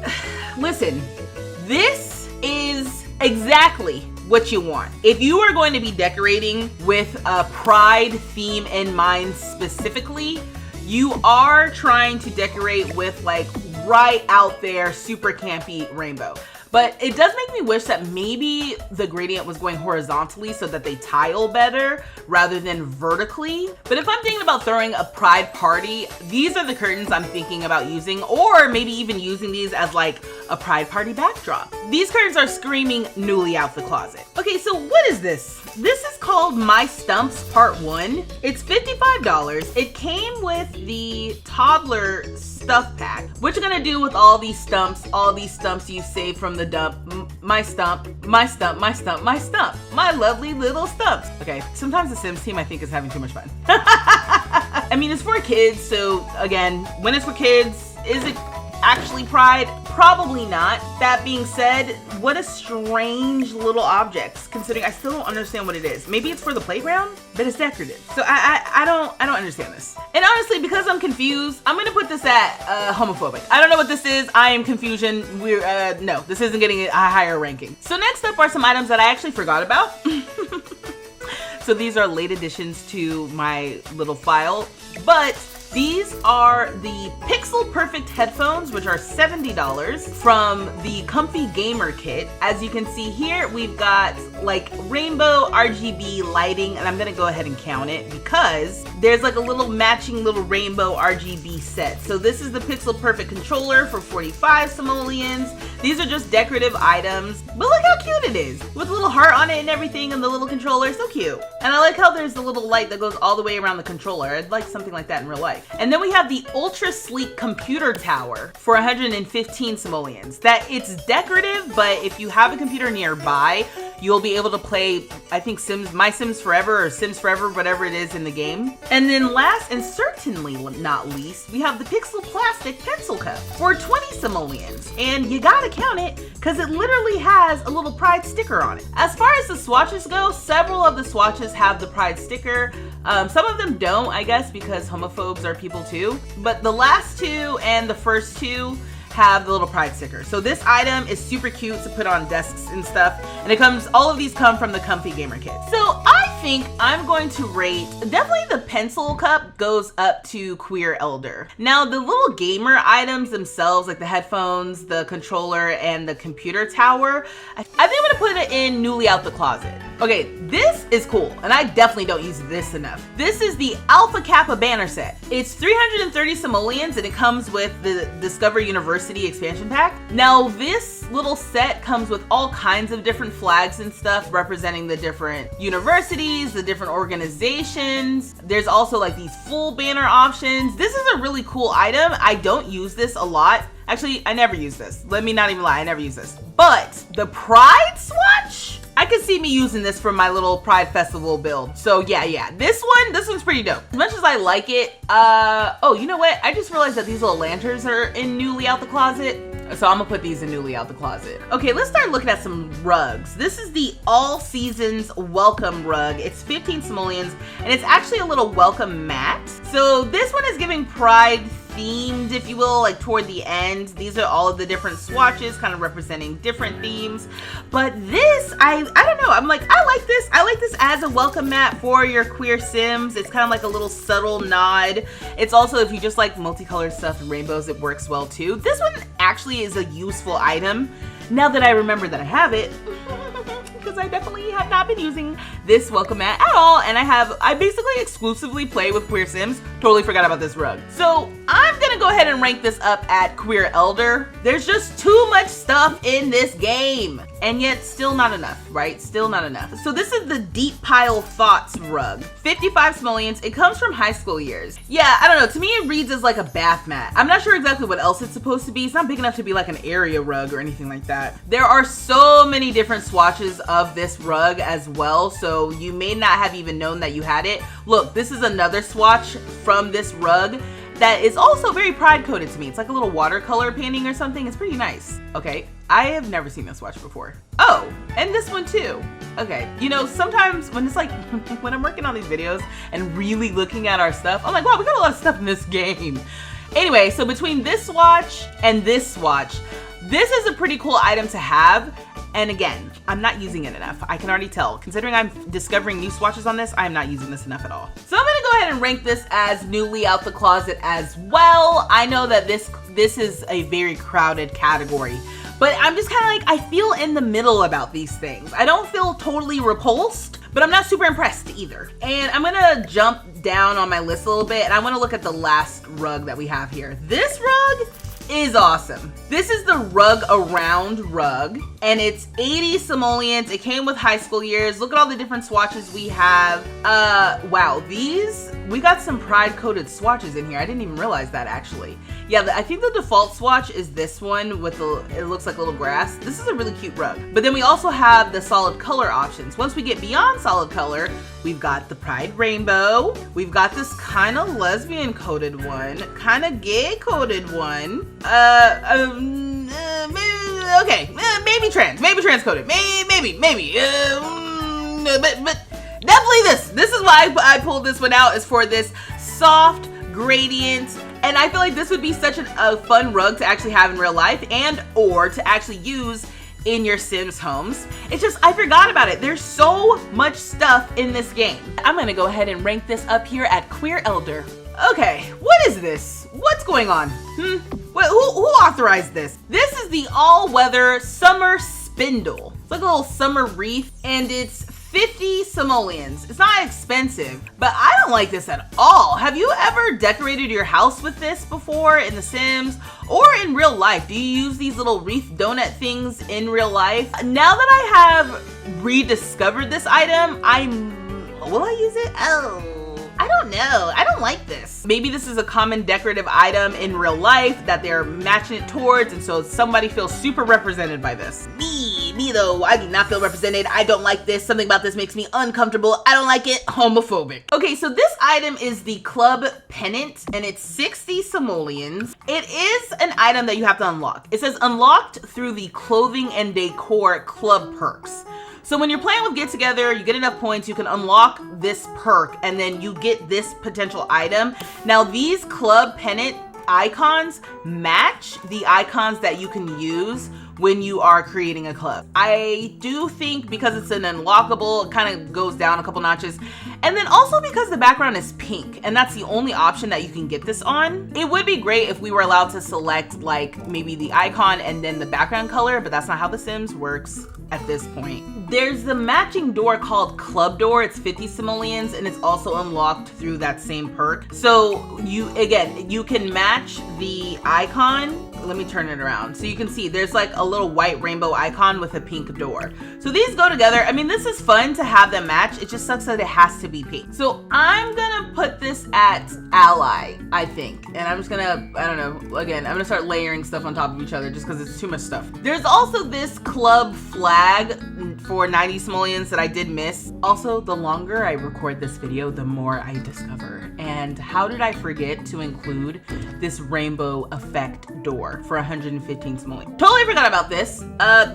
Listen, this is exactly what you want. If you are going to be decorating with a pride theme in mind specifically, you are trying to decorate with like right out there super campy rainbow. But it does make me wish that maybe the gradient was going horizontally so that they tile better rather than vertically. But if I'm thinking about throwing a pride party, these are the curtains I'm thinking about using, or maybe even using these as like a pride party backdrop. These curtains are screaming newly out the closet. Okay, so what is this? This is called My Stumps Part 1. It's $55. It came with the toddler stuff pack. What you're gonna do with all these stumps you save from the dump. My stump, my stump, my stump, my stump. My lovely little stumps. Okay, sometimes the Sims team I think is having too much fun. I mean, it's for kids, so again, when it's for kids, is it actually pride? Probably not. That being said, what a strange little object, considering I still don't understand what it is. Maybe it's for the playground, but it's decorative. So I don't understand this. And honestly, because I'm confused, I'm gonna put this at homophobic. I don't know what this is. I am confusion. No, this isn't getting a higher ranking. So next up are some items that I actually forgot about. So these are late additions to my little file, but these are the Pixel Perfect headphones, which are $70 from the Comfy Gamer Kit. As you can see here, we've got like rainbow RGB lighting, and I'm gonna go ahead and count it because there's like a little matching little rainbow RGB set. So this is the Pixel Perfect controller for 45 simoleons. These are just decorative items, but look how cute it is with a little heart on it and everything, and the little controller, so cute. And I like how there's the little light that goes all the way around the controller. I'd like something like that in real life. And then we have the ultra sleek computer tower for 115 simoleons. That it's decorative, but if you have a computer nearby, you'll be able to play, I think, My Sims Forever or Sims Forever, whatever it is in the game. And then last and certainly not least, we have the Pixel Plastic Pencil Cup for 20 simoleons. And you gotta count it because it literally has a little pride sticker on it. As far as the swatches go, several of the swatches have the pride sticker. Some of them don't, I guess, because homophobes are people too. But the last two and the first two have the little pride sticker. So this item is super cute to put on desks and stuff. And all of these come from the Comfy Gamer Kit. So I think I'm going to rate, definitely the pencil cup goes up to Queer Elder. Now the little gamer items themselves, like the headphones, the controller, and the computer tower, I think I'm gonna put it in Newly Out the Closet. Okay, this is cool, and I definitely don't use this enough. This is the Alpha Kappa banner set. It's 330 simoleons, and it comes with the Discover University expansion pack. Now, this little set comes with all kinds of different flags and stuff representing the different universities, the different organizations. There's also like these full banner options. This is a really cool item. I don't use this a lot. Actually, I never use this. Let me not even lie, I never use this. But the Pride swatch, I could see me using this for my little Pride Festival build. So yeah, this one's pretty dope. As much as I like it, oh, you know what? I just realized that these little lanterns are in Newly Out the Closet. So I'm gonna put these in newly out the closet. Okay, let's start looking at some rugs. This is the All Seasons Welcome Rug. It's 15 simoleons, and it's actually a little welcome mat. So this one is giving Pride themed, if you will, like toward the end. These are all of the different swatches kind of representing different themes. But this, I don't know, I'm like, I like this. I like this as a welcome mat for your queer Sims. It's kind of like a little subtle nod. It's also, if you just like multicolored stuff and rainbows, it works well too. This one actually is a useful item now that I remember that I have it. Because I definitely have not been using this welcome mat at all, and I basically exclusively play with queer Sims. Totally forgot about this rug. So I'm gonna go ahead and rank this up at queer elder. There's just too much stuff in this game, and yet still not enough, right? Still not enough. So this is the Deep Pile Thoughts rug. 55 simoleons. It comes from high school years. Yeah, I don't know. To me, it reads as like a bath mat. I'm not sure exactly what else it's supposed to be. It's not big enough to be like an area rug or anything like that. There are so many different swatches of this rug as well, so you may not have even known that you had it. Look, this is another swatch from this rug that is also very pride coded to me. It's like a little watercolor painting or something. It's pretty nice. Okay, I have never seen this swatch before. Oh, and this one too. Okay, you know, sometimes when it's like, when I'm working on these videos and really looking at our stuff, I'm like, wow, we got a lot of stuff in this game. Anyway, so between this swatch and this swatch, this is a pretty cool item to have. And again, I'm not using it enough. I can already tell. Considering I'm discovering new swatches on this, I'm not using this enough at all. So I'm gonna go ahead and rank this as newly out the closet as well. I know that this is a very crowded category, but I'm just kind of like, I feel in the middle about these things. I don't feel totally repulsed, but I'm not super impressed either. And I'm gonna jump down on my list a little bit, and I wanna look at the last rug that we have here. This rug is awesome. This is the Rug Around rug, and it's 80 simoleons. It came with high school years. Look at all the different swatches we have. Wow, we got some pride coded swatches in here. I didn't even realize that actually. Yeah, I think the default swatch is this one with it looks like a little grass. This is a really cute rug. But then we also have the solid color options. Once we get beyond solid color, we've got the Pride Rainbow. We've got this kind of lesbian coded one, kind of gay coded one. Maybe trans coded, maybe, but definitely this is why I pulled this one out, is for this soft gradient, and I feel like this would be such a fun rug to actually have in real life and or to actually use in your Sims homes. It's just, I forgot about it. There's so much stuff in this game. I'm gonna go ahead and rank this up here at queer elder. Okay, what is this? What's going on? Wait, who authorized this? This is the all-weather summer spindle. It's like a little summer wreath, and it's 50 simoleons. It's not expensive, but I don't like this at all. Have you ever decorated your house with this before in The Sims or in real life? Do you use these little wreath donut things in real life? Now that I have rediscovered this item, will I use it? Oh, I don't know. I don't like this. Maybe this is a common decorative item in real life that they're matching it towards, and so somebody feels super represented by this. Me though, I do not feel represented. I don't like this. Something about this makes me uncomfortable. I don't like it. Homophobic. Okay, so this item is the Club Pennant, and it's 60 simoleons. It is an item that you have to unlock. It says unlocked through the clothing and decor club perks. So when you're playing with Get Together, you get enough points, you can unlock this perk, and then you get this potential item. Now these Club Pennant icons match the icons that you can use when you are creating a club. I do think because it's an unlockable, it kind of goes down a couple notches. And then also because the background is pink, and that's the only option that you can get this on. It would be great if we were allowed to select like maybe the icon and then the background color, but that's not how The Sims works at this point. There's the matching door called Club Door. It's 50 simoleons, and it's also unlocked through that same perk. So you can match the icon. Let me turn it around. So you can see there's like a little white rainbow icon with a pink door. So these go together. I mean, this is fun to have them match. It just sucks that it has to be pink. So I'm gonna put this at ally, I think. And I'm just gonna, I don't know, again, I'm gonna start layering stuff on top of each other just because it's too much stuff. There's also this club flag for 90 simoleons that I did miss. Also, the longer I record this video, the more I discover. And how did I forget to include this rainbow effect door? door for 115 simoleons. Totally forgot about this.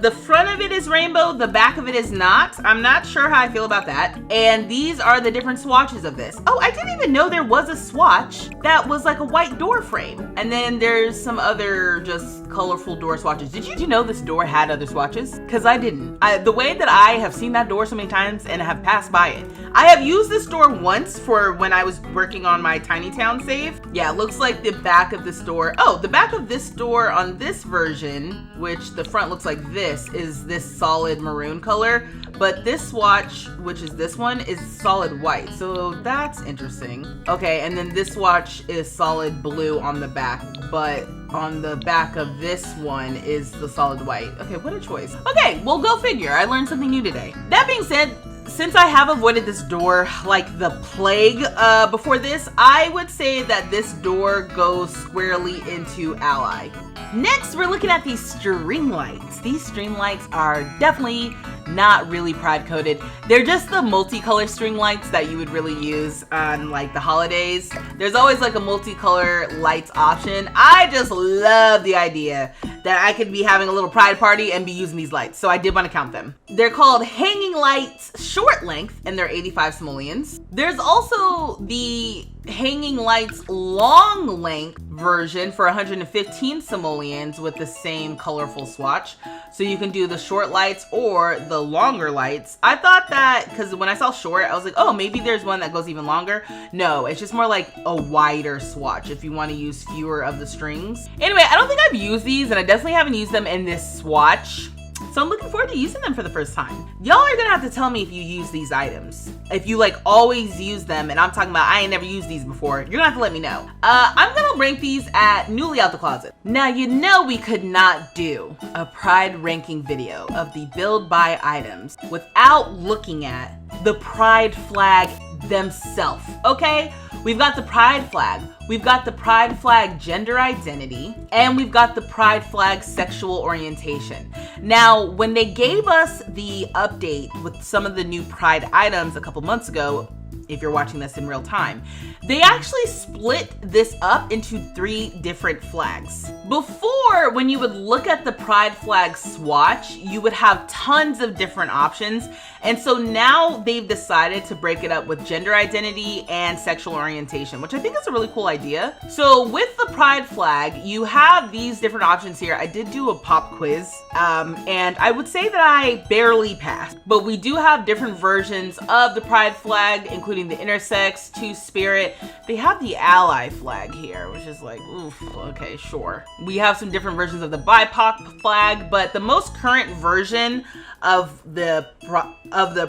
The front of it is rainbow, the back of it is not. I'm not sure how I feel about that. And these are the different swatches of this. Oh, I didn't even know there was a swatch that was like a white door frame. And then there's some other just colorful door swatches. Did you know this door had other swatches? Because I didn't. The way that I have seen that door so many times and have passed by it. I have used this door once for when I was working on my Tiny Town save. Yeah, it looks like the back of this door. Oh, the back of this door on this version, which the front looks like this, is this solid maroon color. But this swatch, which is this one, is solid white. So that's interesting. Okay, and then this swatch is solid blue on the back, but on the back of this one is the solid white. Okay, what a choice. Okay, well, go figure. I learned something new today. That being said, since I have avoided this door like the plague before this, I would say that this door goes squarely into Ally. Next, we're looking at these string lights. These string lights are definitely not really pride coded. They're just the multicolor string lights that you would really use on like the holidays. There's always like a multicolor lights option. I just love the idea that I could be having a little pride party and be using these lights. So I did want to count them. They're called hanging lights short length and they're 85 simoleons. There's also the hanging lights long length version for 115 simoleons with the same colorful swatch. So you can do the short lights or the longer lights. I thought that, because when I saw short, I was like, oh, maybe there's one that goes even longer. No, it's just more like a wider swatch if you want to use fewer of the strings. Anyway, I don't think I've used these and I definitely haven't used them in this swatch. So I'm looking forward to using them for the first time. Y'all are gonna have to tell me if you use these items. If you like always use them, and I'm talking about I ain't never used these before, you're gonna have to let me know. I'm gonna rank these at newly out the closet. Now, you know we could not do a pride ranking video of the build buy items without looking at the pride flag themselves, okay? We've got the pride flag, we've got the pride flag gender identity, and we've got the pride flag sexual orientation. Now, when they gave us the update with some of the new pride items a couple months ago, if you're watching this in real time, they actually split this up into 3 different flags. Before, when you would look at the pride flag swatch, you would have tons of different options. And so now they've decided to break it up with gender identity and sexual orientation, which I think is a really cool idea. So with the pride flag, you have these different options here. I did do a pop quiz, and I would say that I barely passed, but we do have different versions of the pride flag, including the intersex, two-spirit. They have the ally flag here, which is like, oof, okay, sure. We have some different versions of the BIPOC flag, but the most current version of the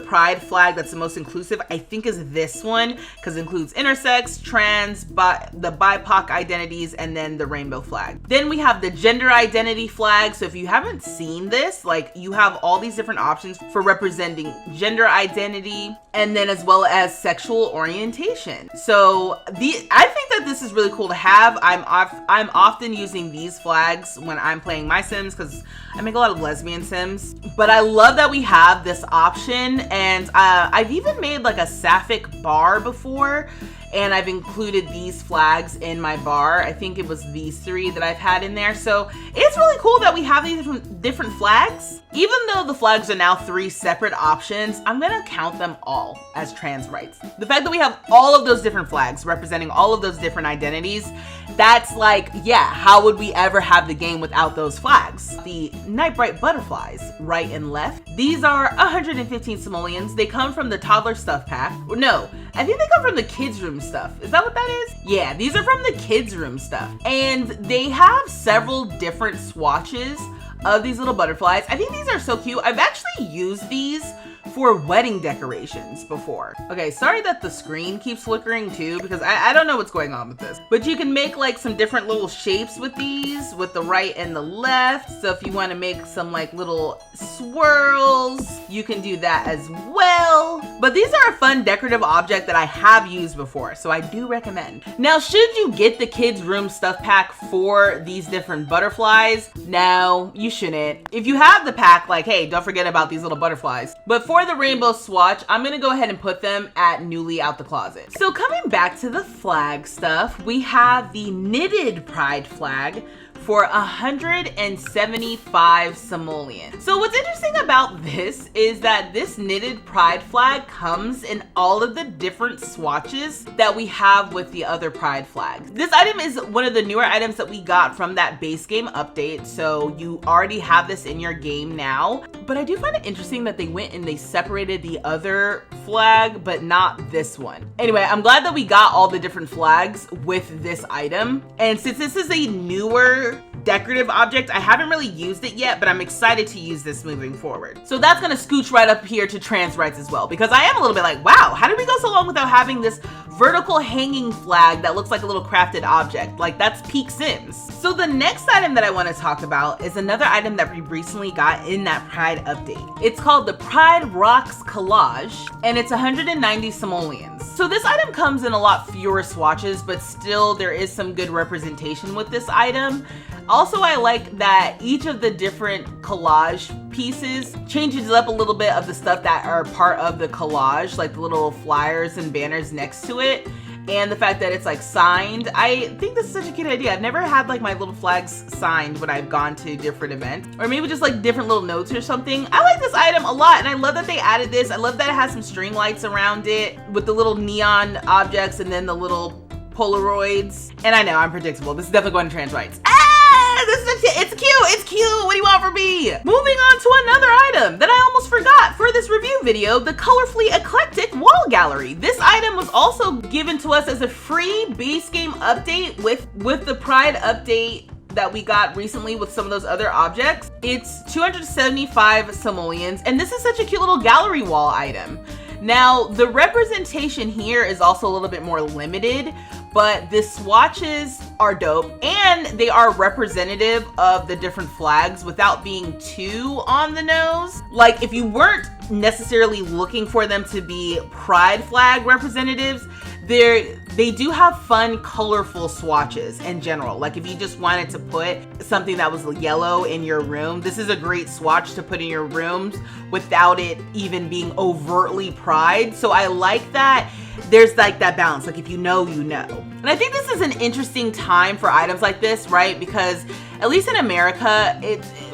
pride flag that's the most inclusive, I think, is this one, because it includes intersex, trans, the BIPOC identities, and then the rainbow flag. Then we have the gender identity flag. So if you haven't seen this, like, you have all these different options for representing gender identity, and then as well as sexual orientation. So I think that this is really cool to have. I'm often using these flags when I'm playing my Sims because I make a lot of lesbian Sims, but I love that we have this option. And I've even made like a sapphic bar before, and I've included these flags in my bar. I think it was these 3 that I've had in there. So it's really cool that we have these different flags. Even though the flags are now 3 separate options, I'm gonna count them all as trans rights. The fact that we have all of those different flags representing all of those different identities, that's like, yeah, how would we ever have the game without those flags? The Night Bright butterflies, right and left. These are 115 simoleons. They come from the toddler stuff pack. No, I think they come from the kids room stuff. Is that what that is? Yeah, these are from the kids room stuff. And they have several different swatches of these little butterflies. I think these are so cute. I've actually used these for wedding decorations before. Okay, sorry that the screen keeps flickering too, because I don't know what's going on with this. But you can make like some different little shapes with these, with the right and the left. So if you want to make some like little swirls, you can do that as well. But these are a fun decorative object that I have used before, so I do recommend. Now, should you get the kids room stuff pack for these different butterflies? No, you shouldn't. If you have the pack, like, hey, don't forget about these little butterflies. But for the rainbow swatch, I'm gonna go ahead and put them at newly out the closet. So coming back to the flag stuff, we have the knitted pride flag for 175 simoleons. So what's interesting about this is that this knitted pride flag comes in all of the different swatches that we have with the other pride flags. This item is one of the newer items that we got from that base game update, so you already have this in your game now. But I do find it interesting that they went and they separated the other flag, but not this one. Anyway, I'm glad that we got all the different flags with this item. And since this is a newer decorative object, I haven't really used it yet, but I'm excited to use this moving forward. So that's gonna scooch right up here to trans rights as well, because I am a little bit like, wow, how did we go so long without having this vertical hanging flag that looks like a little crafted object? Like, that's peak Sims. So the next item that I want to talk about is another item that we recently got in that Pride update. It's called the Pride Rocks Collage, and it's 190 simoleons. So this item comes in a lot fewer swatches, but still there is some good representation with this item. Also, I like that each of the different collage pieces changes up a little bit of the stuff that are part of the collage, like the little flyers and banners next to it. And the fact that it's like signed. I think this is such a cute idea. I've never had like my little flags signed when I've gone to different events, or maybe just like different little notes or something. I like this item a lot, and I love that they added this. I love that it has some string lights around it with the little neon objects and then the little Polaroids. And I know I'm predictable. This is definitely going to trans rights. It's cute. What do you want from me? Moving on to another item that I almost forgot for this review video, the Colorfully Eclectic Wall Gallery. This item was also given to us as a free base game update with the Pride update that we got recently with some of those other objects. It's 275 simoleons, and this is such a cute little gallery wall item. Now, the representation here is also a little bit more limited, but the swatches are dope and they are representative of the different flags without being too on the nose. Like, if you weren't necessarily looking for them to be pride flag representatives, they do have fun, colorful swatches in general. Like, if you just wanted to put something that was yellow in your room, this is a great swatch to put in your rooms without it even being overtly pride. So I like that there's like that balance. Like, if you know, you know. And I think this is an interesting time for items like this, right? Because at least in America,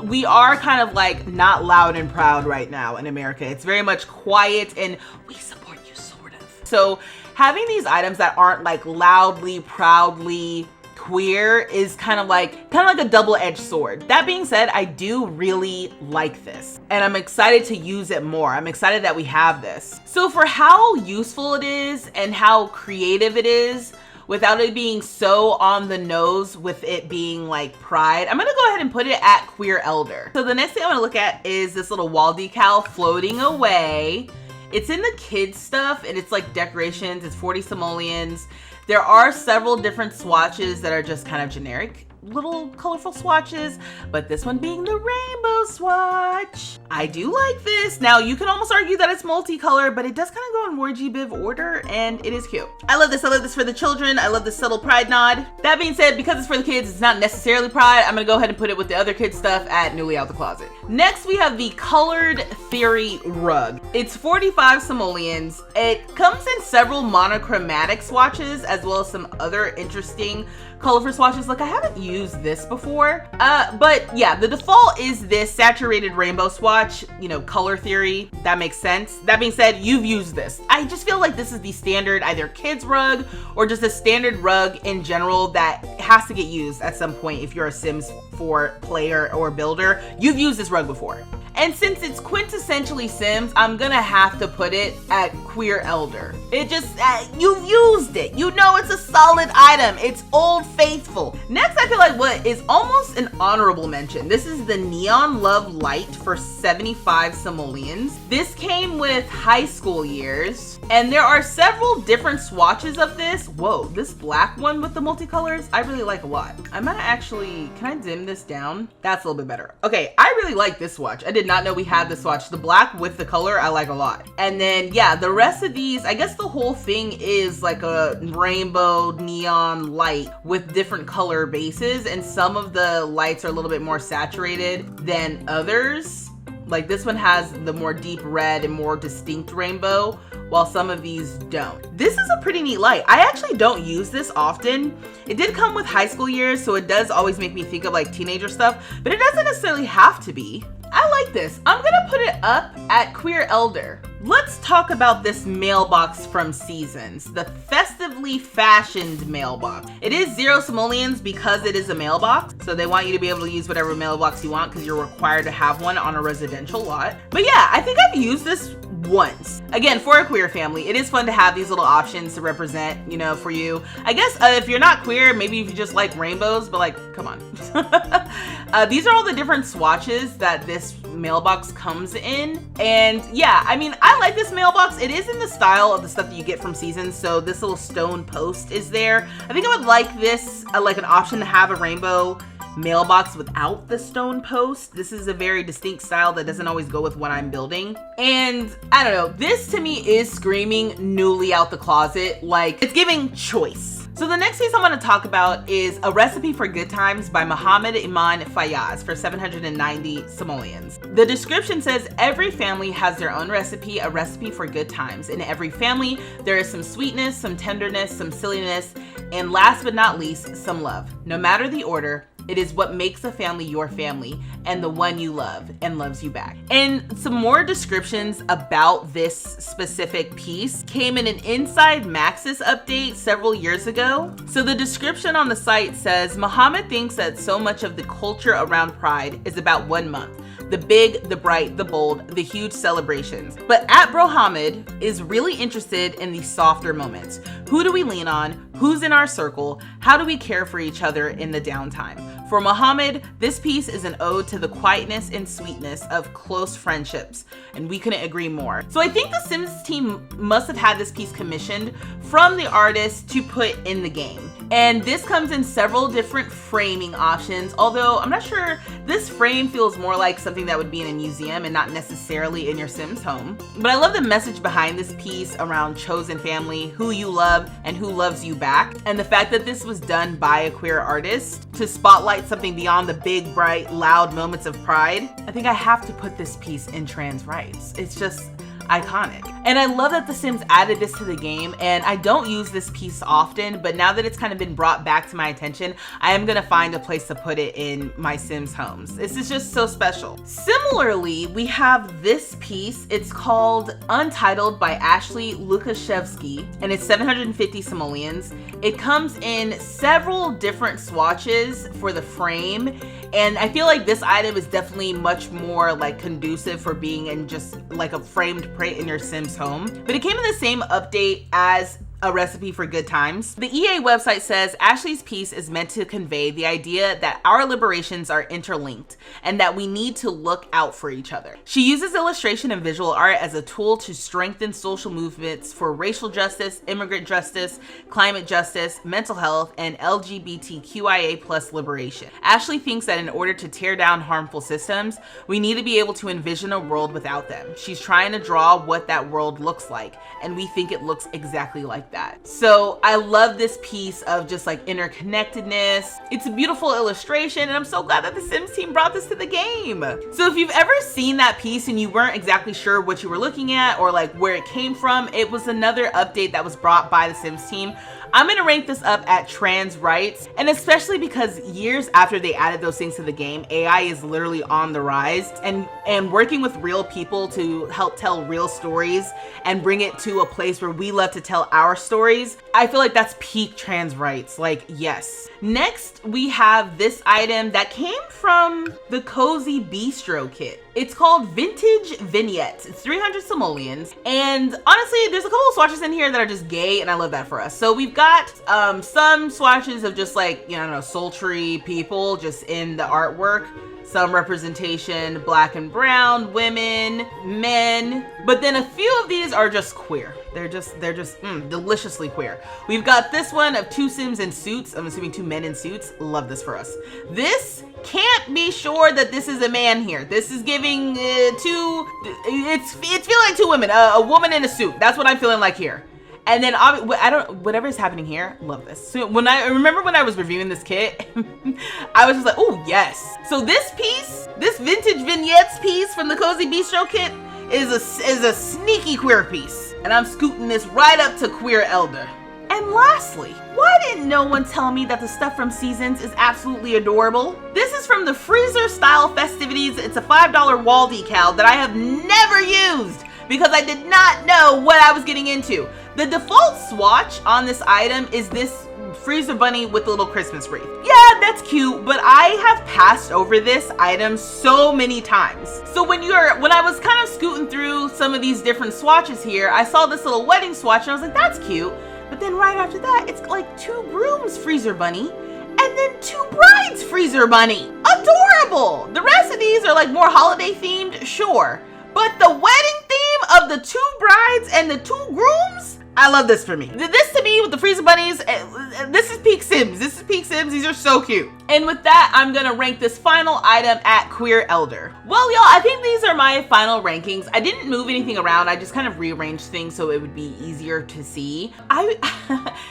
we are kind of like not loud and proud right now in America. It's very much quiet and we support you, sort of. So having these items that aren't like loudly, proudly queer is kind of like a double-edged sword. That being said, I do really like this and I'm excited to use it more. I'm excited that we have this. So for how useful it is and how creative it is without it being so on the nose with it being like pride, I'm gonna go ahead and put it at Queer Elder. So the next thing I wanna look at is this little wall decal floating away. It's in the kids stuff and it's like decorations. It's 40 simoleons. There are several different swatches that are just kind of generic little colorful swatches, but this one being the rainbow swatch. I do like this. Now, you can almost argue that it's multicolor, but it does kind of go in more GBiv order and it is cute. I love this. I love this for the children. I love this subtle pride nod. That being said, because it's for the kids, it's not necessarily pride. I'm gonna go ahead and put it with the other kids stuff at Newly Out the Closet. Next, we have the Colored Theory Rug. It's 45 simoleons. It comes in several monochromatic swatches as well as some other interesting colorful swatches. Like, I haven't used this before, but yeah, the default is this saturated rainbow swatch, you know, color theory. That makes sense. That being said, you've used this. I just feel like this is the standard either kids rug or just a standard rug in general that has to get used at some point if you're a Sims 4 player or builder. You've used this rug before. And since it's quintessentially Sims, I'm gonna have to put it at Queer Elder. It just, you've used it. You know it's a solid item. It's Old Faithful. Next, I feel like what is almost an honorable mention. This is the Neon Love Light for 75 simoleons. This came with high school years, and there are several different swatches of this. Whoa, this black one with the multicolors, I really like a lot. I might actually, can I dim this down? That's a little bit better. Okay, I really like this swatch. I did not know we had this swatch. The black with the color, I like a lot. And then, yeah, the rest of these, I guess the whole thing is like a rainbow neon light with different color bases, and some of the lights are a little bit more saturated than others. Like this one has the more deep red and more distinct rainbow, while some of these don't. This is a pretty neat light. I actually don't use this often. It did come with high school years, so it does always make me think of like teenager stuff, but it doesn't necessarily have to be. I like this. I'm gonna put it up at Queer Elder. Let's talk about this mailbox from Seasons, the festively fashioned mailbox. It is 0 simoleons because it is a mailbox, so they want you to be able to use whatever mailbox you want because you're required to have one on a residential lot. But yeah, I think I've used this once. Again, for a queer family, it is fun to have these little options to represent, you know, for you. I guess if you're not queer, maybe if you just like rainbows, but like, come on. These are all the different swatches that this mailbox comes in. And yeah, I mean, I like this mailbox. It is in the style of the stuff that you get from Seasons. So this little stone post is there. I think I would like this, like an option to have a rainbow mailbox without the stone post. This is a very distinct style that doesn't always go with what I'm building. And I don't know, this to me is screaming newly out the closet. Like, it's giving choice. So the next piece I want to talk about is A Recipe for Good Times by Mohammed Iman Fayaz for 790 simoleons. The description says, every family has their own recipe, a recipe for good times. In every family, there is some sweetness, some tenderness, some silliness, and last but not least, some love. No matter the order, it is what makes a family your family and the one you love and loves you back. And some more descriptions about this specific piece came in an Inside Maxis update several years ago. So the description on the site says, Muhammad thinks that so much of the culture around Pride is about 1 month. The big, the bright, the bold, the huge celebrations. But at Brohammed is really interested in the softer moments. Who do we lean on? Who's in our circle? How do we care for each other in the downtime? For Muhammad, this piece is an ode to the quietness and sweetness of close friendships, and we couldn't agree more. So I think the Sims team must have had this piece commissioned from the artist to put in the game. And this comes in several different framing options, although I'm not sure, this frame feels more like something that would be in a museum and not necessarily in your Sims home. But I love the message behind this piece around chosen family, who you love and who loves you back, and the fact that this was done by a queer artist to spotlight something beyond the big, bright, loud moments of Pride. I think I have to put this piece in trans rights. It's just iconic. And I love that The Sims added this to the game, and I don't use this piece often, but now that it's kind of been brought back to my attention, I am gonna find a place to put it in my Sims homes. This is just so special. Similarly, we have this piece. It's called Untitled by Ashley Lukashevsky, and it's 750 simoleons. It comes in several different swatches for the frame, and I feel like this item is definitely much more like conducive for being in just like a framed print in your Sims home. But it came in the same update as A Recipe for Good Times. The EA website says Ashley's piece is meant to convey the idea that our liberations are interlinked and that we need to look out for each other. She uses illustration and visual art as a tool to strengthen social movements for racial justice, immigrant justice, climate justice, mental health, and LGBTQIA+ liberation. Ashley thinks that in order to tear down harmful systems, we need to be able to envision a world without them. She's trying to draw what that world looks like, and we think it looks exactly like that. So I love this piece of just like interconnectedness. It's a beautiful illustration, and I'm so glad that the Sims team brought this to the game. So if you've ever seen that piece and you weren't exactly sure what you were looking at or like where it came from, it was another update that was brought by the Sims team. I'm gonna rank this up at trans rights, and especially because years after they added those things to the game, AI is literally on the rise, and working with real people to help tell real stories and bring it to a place where we love to tell our stories, I feel like that's peak trans rights, like yes. Next, we have this item that came from the Cozy Bistro kit. It's called Vintage Vignettes. It's 300 simoleons, and honestly, there's a couple of swatches in here that are just gay, and I love that for us. So we've got some swatches of just like, you know, sultry people just in the artwork. Some representation, black and brown, women, men, but then a few of these are just queer. They're just deliciously queer. We've got this one of 2 Sims in suits. I'm assuming 2 men in suits. Love this for us. This can't be sure that this is a man here. This is giving it's feeling like 2 women, a woman in a suit. That's what I'm feeling like here. And then I don't, whatever is happening here, love this. So when I was reviewing this kit, I was just like, oh yes. So this piece, this vintage vignettes piece from the Cozy Bistro kit is a sneaky queer piece. And I'm scooting this right up to queer elder. And lastly, why didn't no one tell me that the stuff from Seasons is absolutely adorable? This is from the Freezer Style Festivities. It's a $5 wall decal that I have never used because I did not know what I was getting into. The default swatch on this item is this freezer bunny with a little Christmas wreath. Yeah, that's cute, but I have passed over this item so many times. So when I was kind of scooting through some of these different swatches here, I saw this little wedding swatch and I was like, that's cute. But then right after that, it's like 2 grooms freezer bunny and then 2 brides freezer bunny. Adorable! The rest of these are like more holiday themed, sure. But the wedding theme of the 2 brides and the 2 grooms? I love this for me. This to me with the freezer bunnies, this is peak Sims. This is peak Sims. These are so cute. And with that, I'm gonna rank this final item at Queer Elder. Well, y'all, I think these are my final rankings. I didn't move anything around. I just kind of rearranged things so it would be easier to see.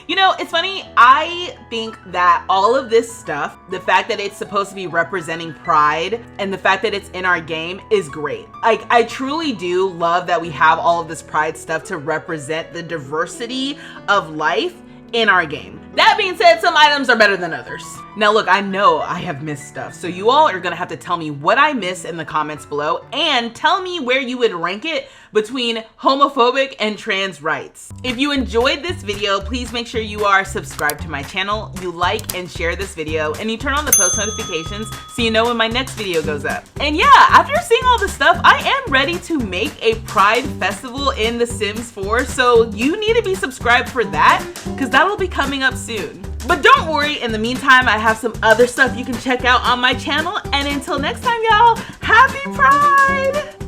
You know, it's funny. I think that all of this stuff, the fact that it's supposed to be representing pride and the fact that it's in our game is great. Like, I truly do love that we have all of this pride stuff to represent the diversity of life in our game. That being said, some items are better than others. Now look, I know I have missed stuff, so you all are gonna have to tell me what I miss in the comments below and tell me where you would rank it between homophobic and trans rights. If you enjoyed this video, please make sure you are subscribed to my channel, you like and share this video, and you turn on the post notifications so you know when my next video goes up. And yeah, after seeing all this stuff, I am ready to make a Pride Festival in The Sims 4, so you need to be subscribed for that, because that'll be coming up soon. But don't worry, in the meantime, I have some other stuff you can check out on my channel, and until next time, y'all, happy Pride!